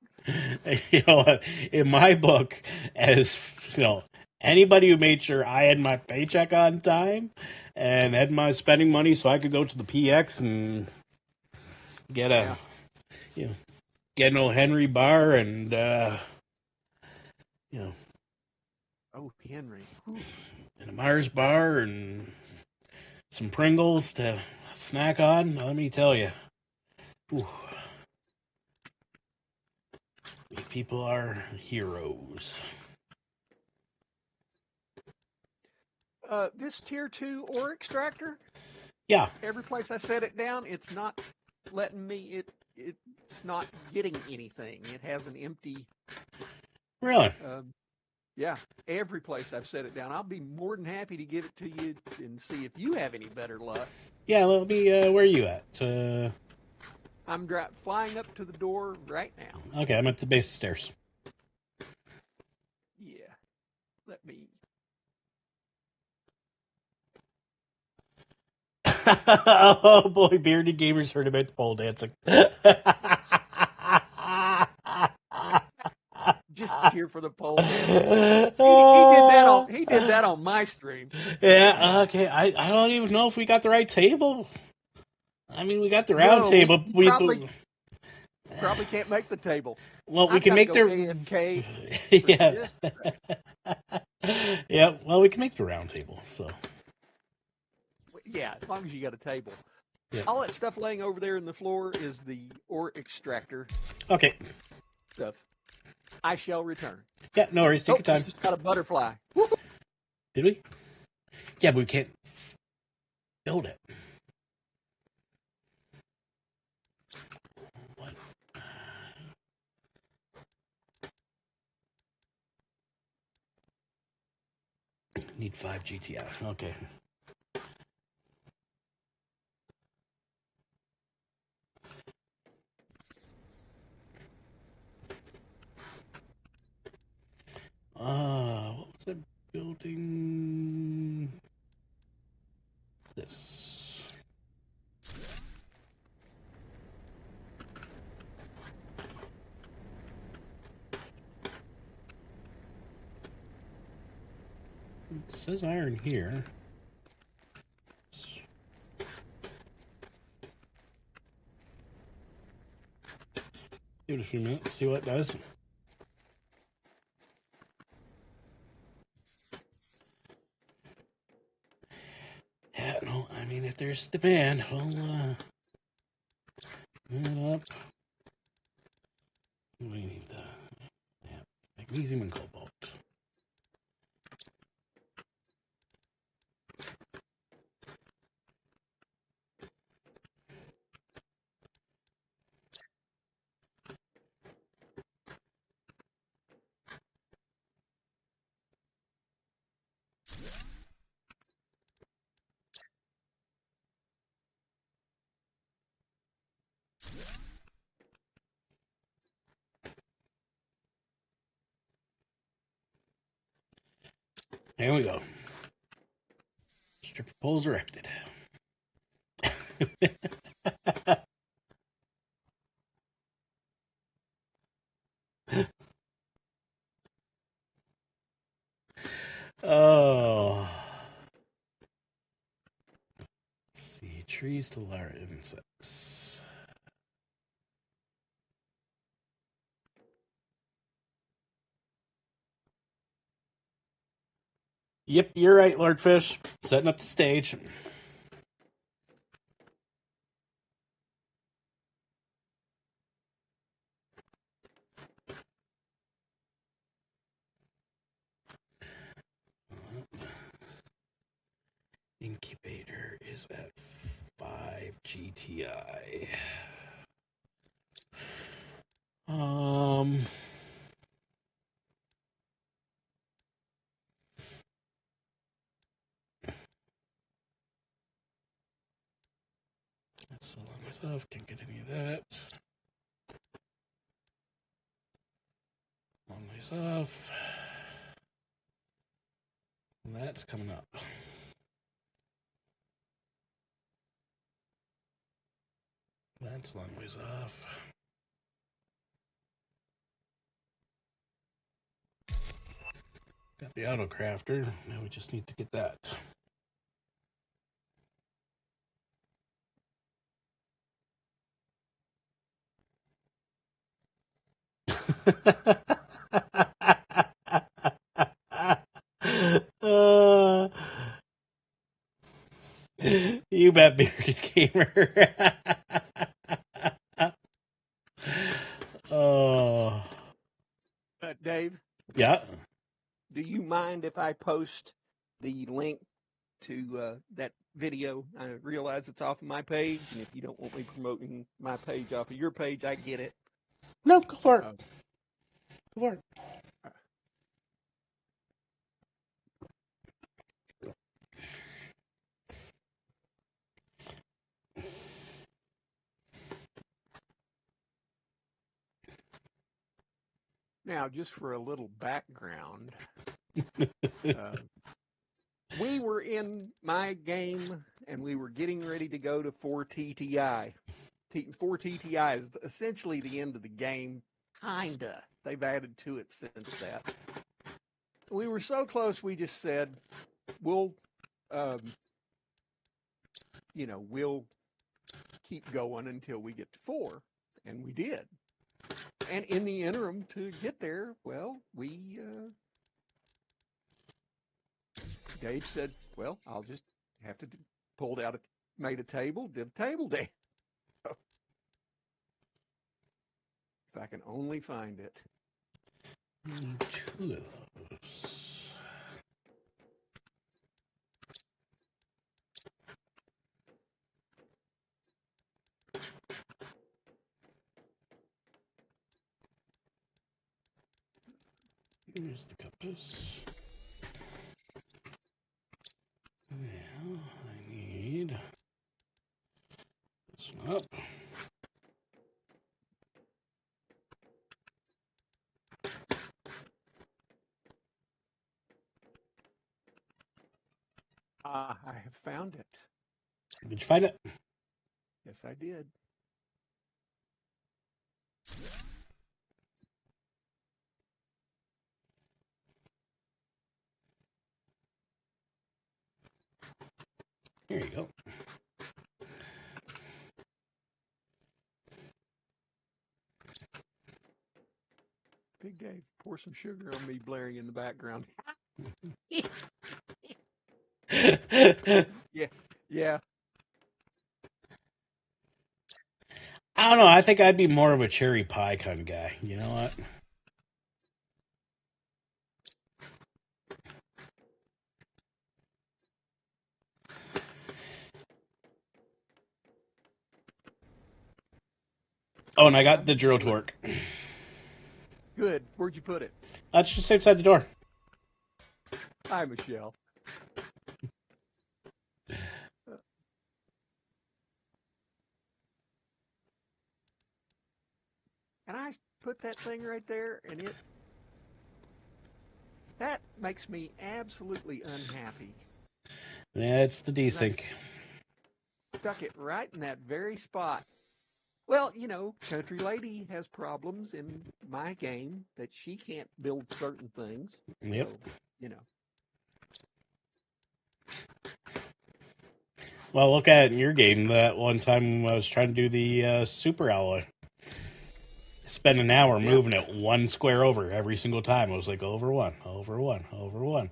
You know, in my book, as you know, anybody who made sure I had my paycheck on time and had my spending money so I could go to the PX and get a Yeah. you know get an old Henry bar and you know Oh, Henry. Whew. and a Mars bar and some Pringles to snack on. Let me tell you, ooh, people are heroes. This tier 2 ore extractor, Yeah, every place I set it down, it's not letting me, it's not getting anything. It has an empty, really. um, yeah, every place I've set it down. I'll be more than happy to give it to you and see if you have any better luck. Yeah, let me. Where are you at? I'm flying up to the door right now. Okay, I'm at the base of the stairs. Yeah, let me. Oh boy, bearded gamers heard about the pole dancing. Just cheer for the pole dancing. He did that on my stream. Yeah, okay. I don't even know if we got the right table. I mean, we got the round No, table. we We probably can't make the table. well, we I've can got to make go the AFK for yeah just a second. yeah. Well, we can make the round table. So Yeah, as long as you got a table. yeah. All that stuff laying over there in the floor is the ore extractor Okay. stuff. I shall return. Yeah. No worries. Take Oh, your we time. just got a butterfly. Woo! Did we? Yeah, but we can't build it. What? Need 5 GTI. Okay. What was I building? This. It says iron here. Give it a few minutes, see what it does. Yeah, no, I mean, if there's demand, we'll move it up. We need the magnesium and cobalt. There we go. Stripper poles erected. Oh. Let's see. Trees to lure insects. Yep, you're right, Lord Fish. Setting up the stage. Incubator is at 5 GTI. Um, that's all on myself. Can't get any of that. On myself. That's coming up. That's a long ways off. Got the auto crafter. Now we just need to get that. uh, you bet, bearded gamer. Oh, Dave, yeah. do you mind if I post the link to that video? I realize it's off of my page, and if you don't want me promoting my page off of your page, I get it. No, go for it. Uh, Go for it. Now, just for a little background, uh, we were in my game, and we were getting ready to go to 4TTI. 4TTI is essentially the end of the game, kinda. They've added to it since that. We were so close, we just said, we'll, we'll keep going until we get to 4. And we did. And in the interim to get there, well, Dave said, well, I'll just have to made a table, did a table day. If I can only find it. Need 2 of those. Here's the compass. Now I need this one up. I have found it. Did you find it? Yes, I did. Here you go. Big Dave, pour some sugar on me blaring in the background. Yeah. I don't know. I think I'd be more of a cherry pie kind of guy. You know what? Oh, and I got the drill torque. Good. Where'd you put it? That's just outside the door. Hi, Michelle. And I put that thing right there, and that makes me absolutely unhappy. Yeah, it's the And I desync. stuck it right in that very spot. Well, Country Lady has problems in my game that she can't build certain things. Yep. So, Well, look at it in your game. That one time I was trying to do the super alloy. Spend an hour moving it 1 square over every single time. I was like, over 1, over 1, over 1.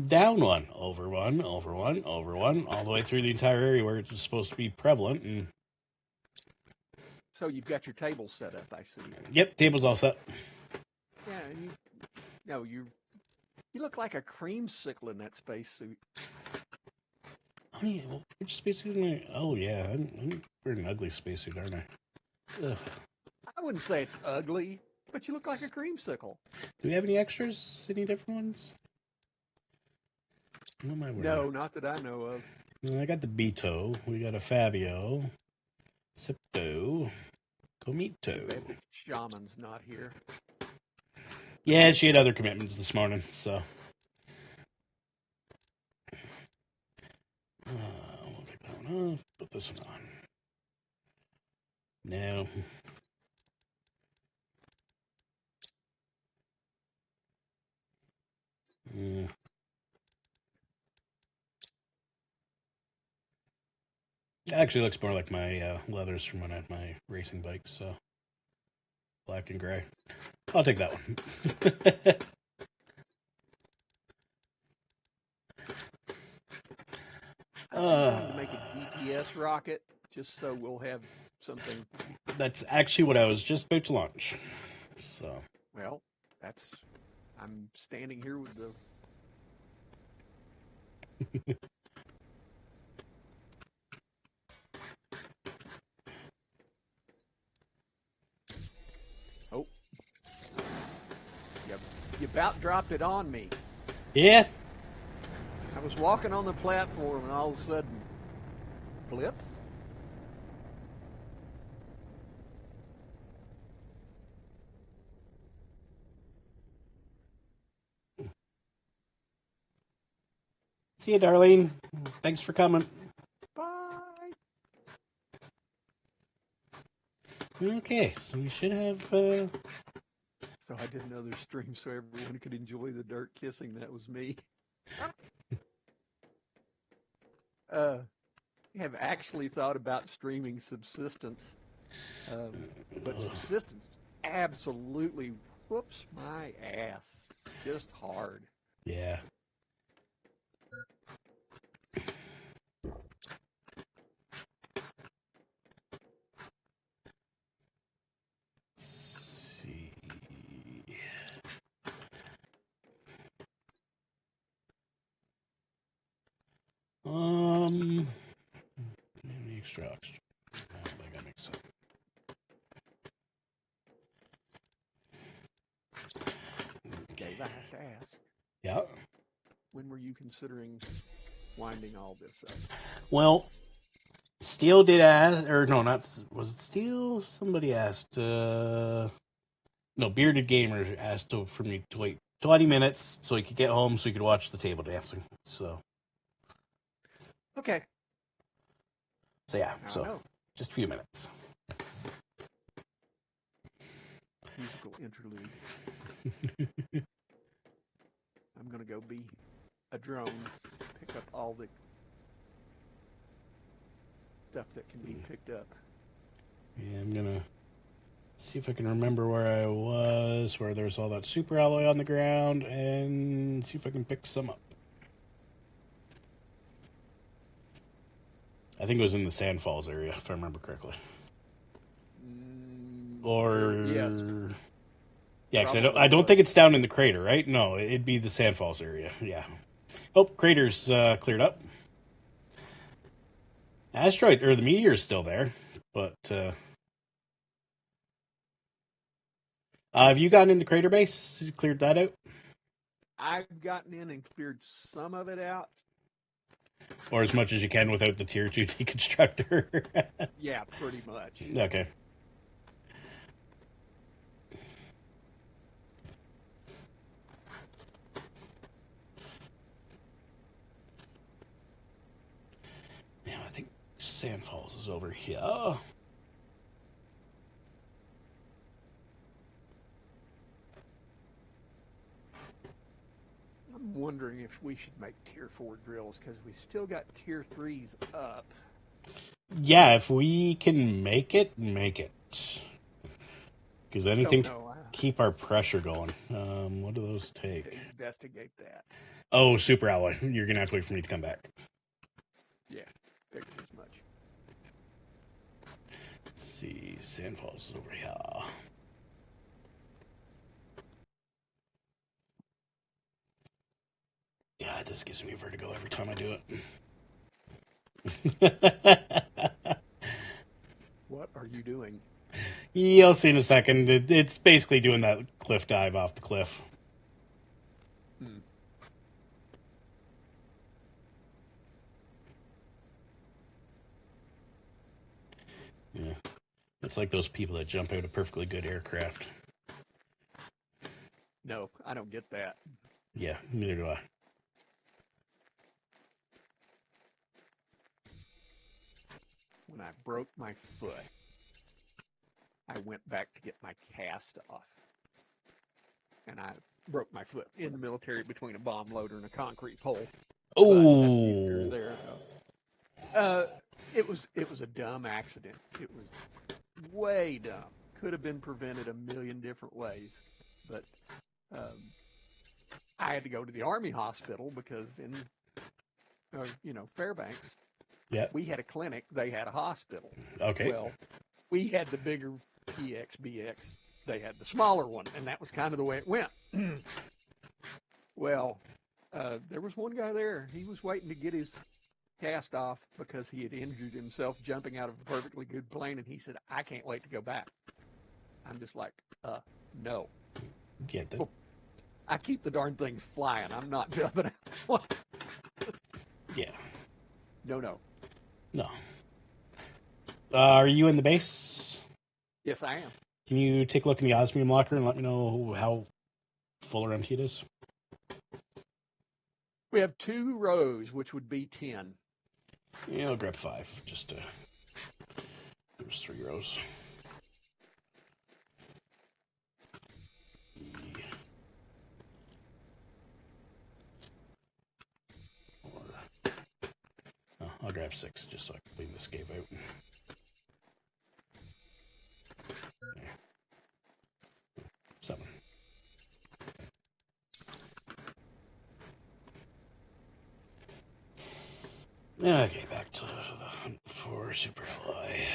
Down 1, over 1, over 1, over 1, all the way through the entire area where it's supposed to be prevalent. And So you've got your table set up, I see. Yep, table's all set. Yeah, and you look like a creamsicle in that spacesuit. Oh, yeah. Which spacesuit am I? Oh, yeah. I'm wearing an ugly spacesuit, aren't I? Ugh. I wouldn't say it's ugly, but you look like a creamsicle. Do we have any extras? Any different ones? What am I wearing? No, not that I know of. I got the Beto. We got a Fabio. Sipto. Comito. Too bad the shaman's not here. Yeah, she had other commitments this morning, so. We'll take that one off. Put this one on. No. It actually looks more like my leathers from when I had my racing bike, so black and gray. I'll take that one. I've been wanting to make a GPS rocket just so we'll have something. That's actually what I was just about to launch. So, Well, I'm standing here with the. Oh, you about dropped it on me. yeah. I was walking on the platform and all of a sudden, flip. See you, Darlene. Thanks for coming. Bye. Okay, so we should have. So I did another stream so everyone could enjoy the dirt kissing. That was me. Have actually thought about streaming subsistence, but subsistence absolutely whoops my ass. Just hard. Yeah. Let's see. Extra oxygen. I think that makes sense. Dave, I have to ask. Yeah. When were you considering winding all this up? Well, Steele did ask, or no, not was it Steele? Somebody asked. No, Bearded Gamer asked for me to wait 20 minutes so he could get home so he could watch the table dancing. So Okay. yeah, Now so I know. just a few minutes. Musical interlude. I'm going to go be a drone, pick up all the stuff that can be picked up. Yeah, I'm gonna see if I can remember where I was, where there's all that super alloy on the ground, and see if I can pick some up. I think it was in the Sand Falls area, if I remember correctly. Or yes, yeah, because I don't think it's down in the crater, right? No, it'd be the Sand Falls area. Yeah. Oh, crater's cleared up. Asteroid or the meteor's still there, but have you gotten in the crater base? Has you cleared that out? I've gotten in and cleared some of it out. Or as much as you can without the tier 2 deconstructor. Yeah, pretty much. Okay. Yeah, I think Sand Falls is over here. I'm wondering if we should make tier 4 drills because we still got tier 3s up. Yeah, if we can make it, make it. Because anything to keep our pressure going. What do those take? To investigate that. Oh, super alloy. You're going to have to wait for me to come back. Yeah, figured as much. Let's see. Sand Falls is over here. Yeah, this gives me vertigo every time I do it. What are you doing? You'll see in a second. It's basically doing that cliff dive off the cliff. Yeah. It's like those people that jump out of perfectly good aircraft. No, I don't get that. Yeah, neither do I. When I broke my foot, I went back to get my cast off. And I broke my foot in the military between a bomb loader and a concrete pole. Oh, that's neither here nor there. it was a dumb accident. It was way dumb. Could have been prevented a million different ways, but I had to go to the Army hospital because in Fairbanks, Yeah. we had a clinic, they had a hospital. Okay. Well, we had the bigger PXBX, they had the smaller one, and that was kind of the way it went. Well, there was one guy there. He was waiting to get his cast off because he had injured himself jumping out of a perfectly good plane, and he said, "I can't wait to go back." I'm just like, no. Get that. I keep the darn things flying. I'm not jumping out. Yeah. No. No. Are you in the base? Yes, I am. Can you take a look in the osmium locker and let me know how full or empty it is? We have 2 rows, which would be 10. Yeah, I'll grab 5. Just to... There's 3 rows. I'll grab 6 just so I can clean this cave out. There. 7. Okay, back to the hunt for super alloy.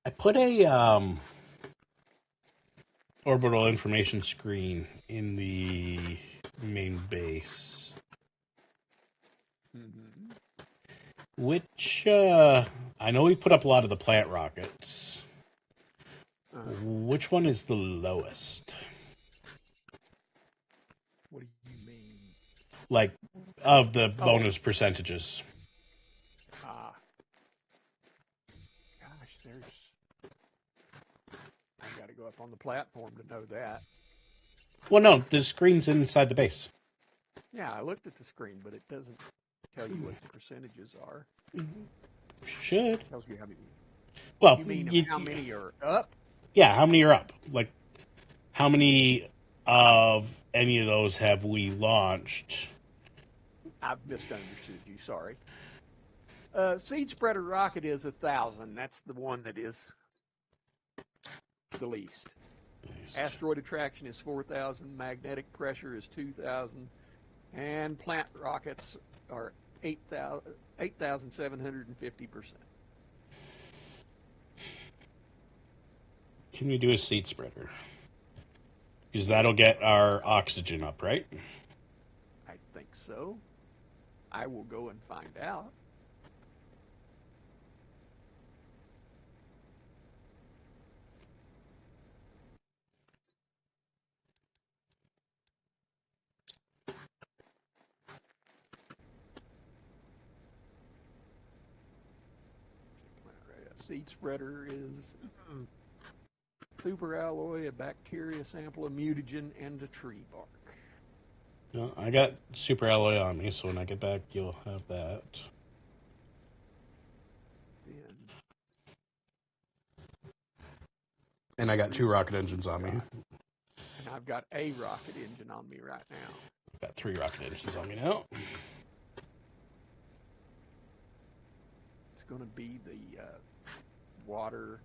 I put a orbital information screen in the main base. Mm-hmm. Which, I know we've put up a lot of the plant rockets. Which one is the lowest? What do you mean? Like, of the bonus percentages. Gosh, I've got to go up on the platform to know that. Well, no, the screen's inside the base. Yeah, I looked at the screen, but it doesn't tell you what the percentages are. Should. It tells you how many. Well, you mean how many are up? Yeah, how many are up? Like, how many of any of those have we launched? I've misunderstood you. Sorry. Seed spreader rocket is 1,000. That's the one that is the least. Asteroid attraction is 4,000. Magnetic pressure is 2,000. And plant rockets are 8,750%. Can we do a seed spreader? Because that'll get our oxygen up, right? I think so. I will go and find out. A seed spreader is super alloy, a bacteria sample, a mutagen, and a tree bark. No, I got super alloy on me, so when I get back, you'll have that. Then, and I got 2 rocket engines on me. And I've got a rocket engine on me right now. I've got 3 rocket engines on me now. It's going to be the water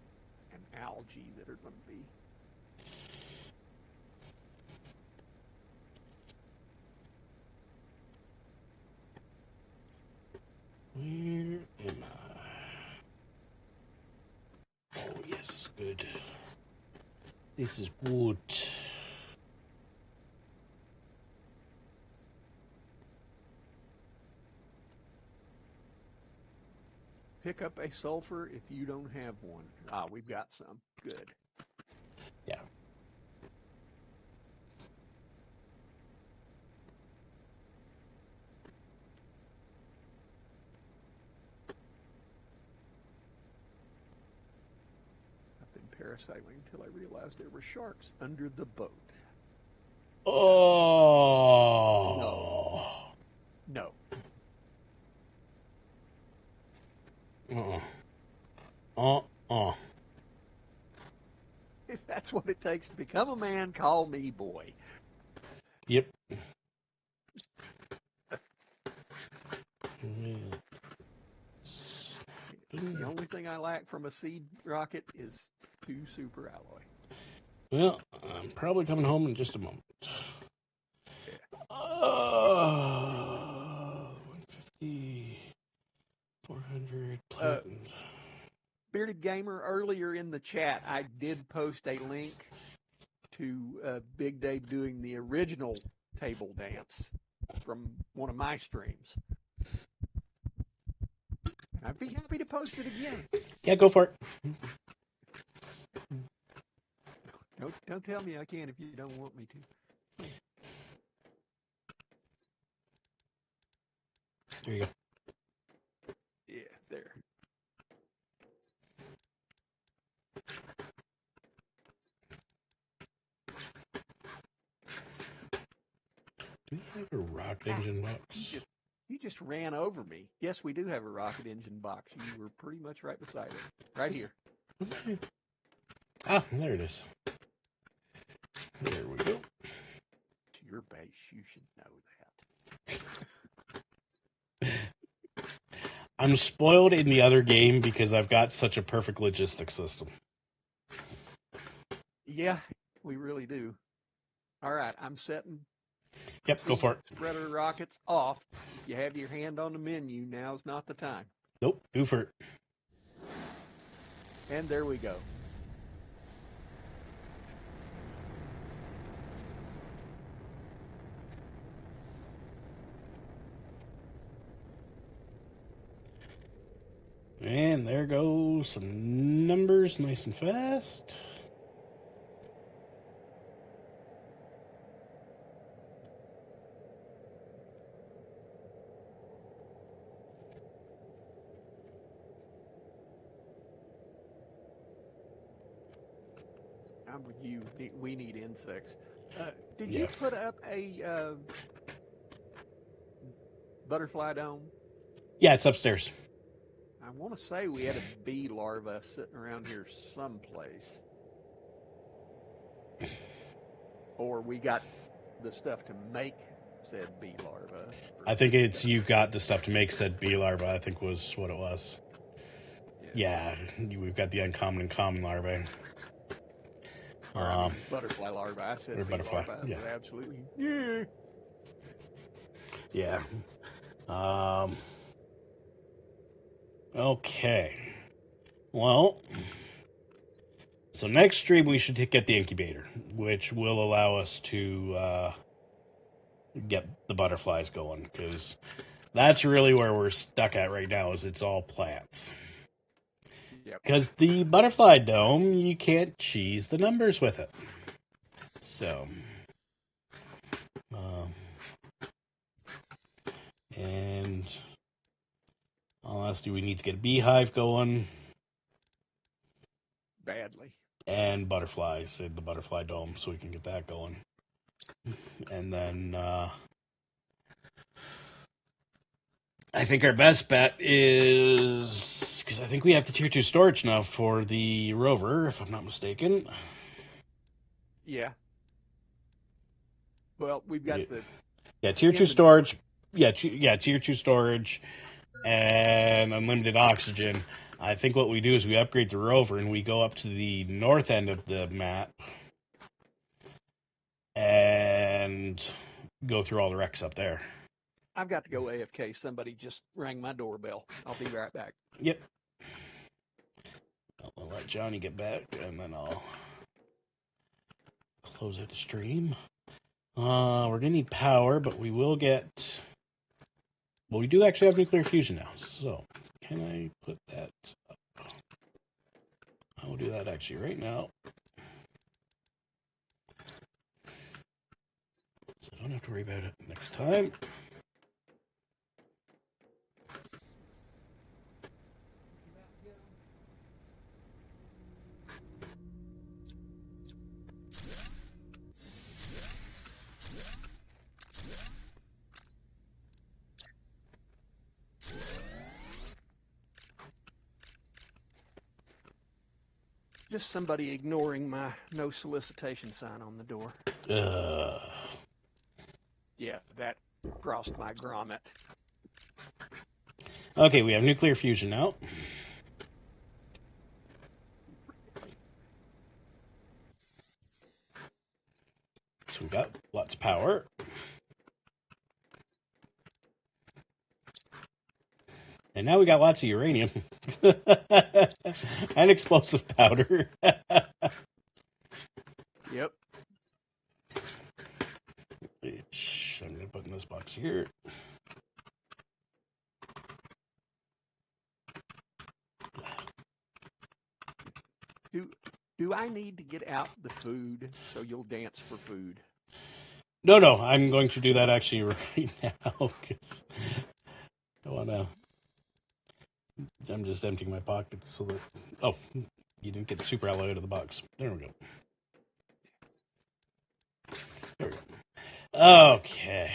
and algae that are going to be. Where am I? Oh, yes, good. This is good. Pick up a sulfur if you don't have one. We've got some. Good. Yeah. I've been parasailing until I realized there were sharks under the boat. Oh. No. Uh-uh. If that's what it takes to become a man, call me boy. Yep. The only thing I lack from a seed rocket is 2 super alloy. Well, I'm probably coming home in just a moment. Yeah. 150, 400, Uh, platinum. Bearded Gamer, earlier in the chat, I did post a link to Big Dave doing the original table dance from one of my streams. And I'd be happy to post it again. Yeah, go for it. Don't tell me I can't if you don't want me to. There you go. Yeah, there. Do we have a rocket engine box? You just ran over me. Yes, we do have a rocket engine box. You were pretty much right beside it. Right here. Ah, there it is. There we go. To your base, you should know that. I'm spoiled in the other game because I've got such a perfect logistics system. Yeah, we really do. All right, I'm setting. Yep, go for it. Spreader rockets off. If you have your hand on the menu, now's not the time. Nope, go for it. And there we go. And there goes some numbers nice and fast. I'm with you. We need insects. Did Yeah. you put up a butterfly dome? Yeah, it's upstairs. I want to say we had a bee larva sitting around here someplace. Or we got the stuff to make said bee larva. I think it's you got the stuff to make said bee larva, I think was what it was. Yes. Yeah, we've got the uncommon and common larvae. Or I mean butterfly larva. I said or bee butterfly, larva. yeah. Absolutely. Yeah. Yeah. Okay. Well, so next stream we should get the incubator, which will allow us to get the butterflies going, because that's really where we're stuck at right now. Is it's all plants. Yep. Because the butterfly dome, you can't cheese the numbers with it. So, and honestly, we need to get a beehive going. Badly. And butterflies in the butterfly dome, so we can get that going. And then I think our best bet is, because I think we have the tier 2 storage now for the rover, if I'm not mistaken. Yeah. Well, we've got the tier 2 storage. Yeah, tier 2 storage and unlimited oxygen. I think what we do is we upgrade the rover and we go up to the north end of the map and go through all the wrecks up there. I've got to go AFK. Somebody just rang my doorbell. I'll be right back. Yep. I'll let Johnny get back, and then I'll close out the stream. We're going to need power, but we will get... Well, we do actually have nuclear fusion now, so can I put that up? I will do that actually right now. So I don't have to worry about it next time. Just somebody ignoring my no solicitation sign on the door. Yeah, that crossed my grommet. Okay, we have nuclear fusion now. So we got lots of power. And now we got lots of uranium. And explosive powder. Yep. Which I'm going to put in this box here. Do I need to get out the food so you'll dance for food? No, I'm going to do that actually right now because I want to. I'm just emptying my pockets so that. Oh, you didn't get the super alloy out of the box. There we go. There we go. Okay.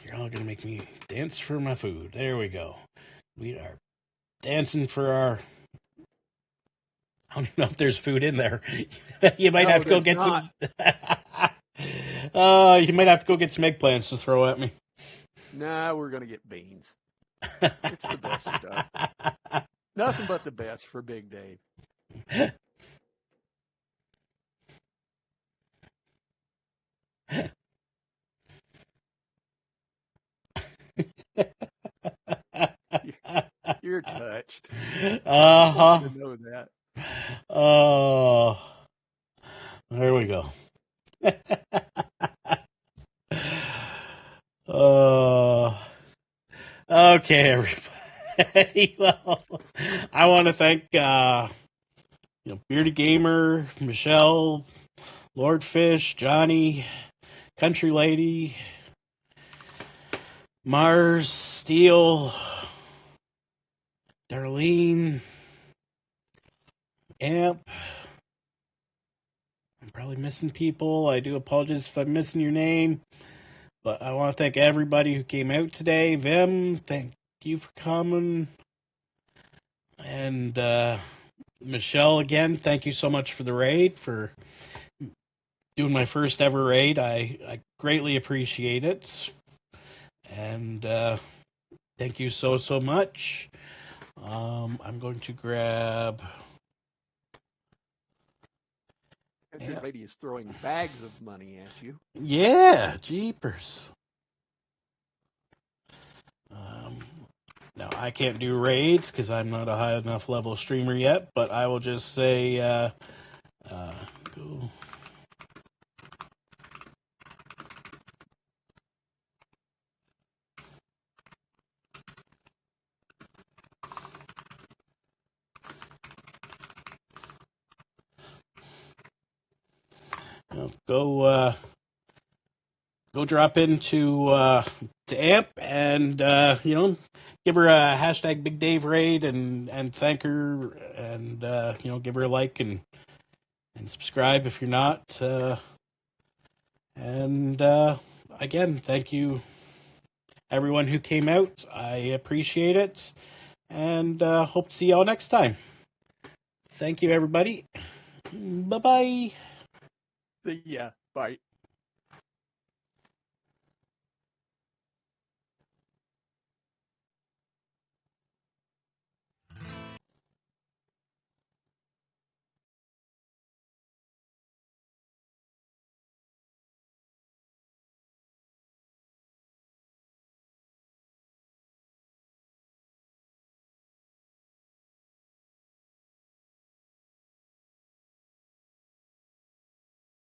You're all gonna make me dance for my food. There we go. We are dancing for our. I don't even know if there's food in there. You might have to go get some. You might have to go get some eggplants to throw at me. Nah, we're gonna get beans. It's the best stuff. Nothing but the best for Big Dave. You're touched. I just want you to know that. Oh, there we go. Oh, okay, everybody. Well, I want to thank Bearded Gamer, Michelle, Lord Fish, Johnny, Country Lady, Mars, Steel, Darlene, Amp. I'm probably missing people. I do apologize if I'm missing your name. But I want to thank everybody who came out today. Vim, thank you for coming. And Michelle, again, thank you so much for the raid, for doing my first ever raid. I greatly appreciate it. And thank you so much. I'm going to grab... Country Lady is throwing bags of money at you. Yeah, jeepers. Now, I can't do raids because I'm not a high enough level streamer yet, but I will just say, go. Go drop into to Amp and give her a hashtag Big Dave raid and thank her and give her a like and subscribe if you're not. And again, thank you everyone who came out. I appreciate it and hope to see y'all next time. Thank you, everybody. Bye-bye. See ya. Bye.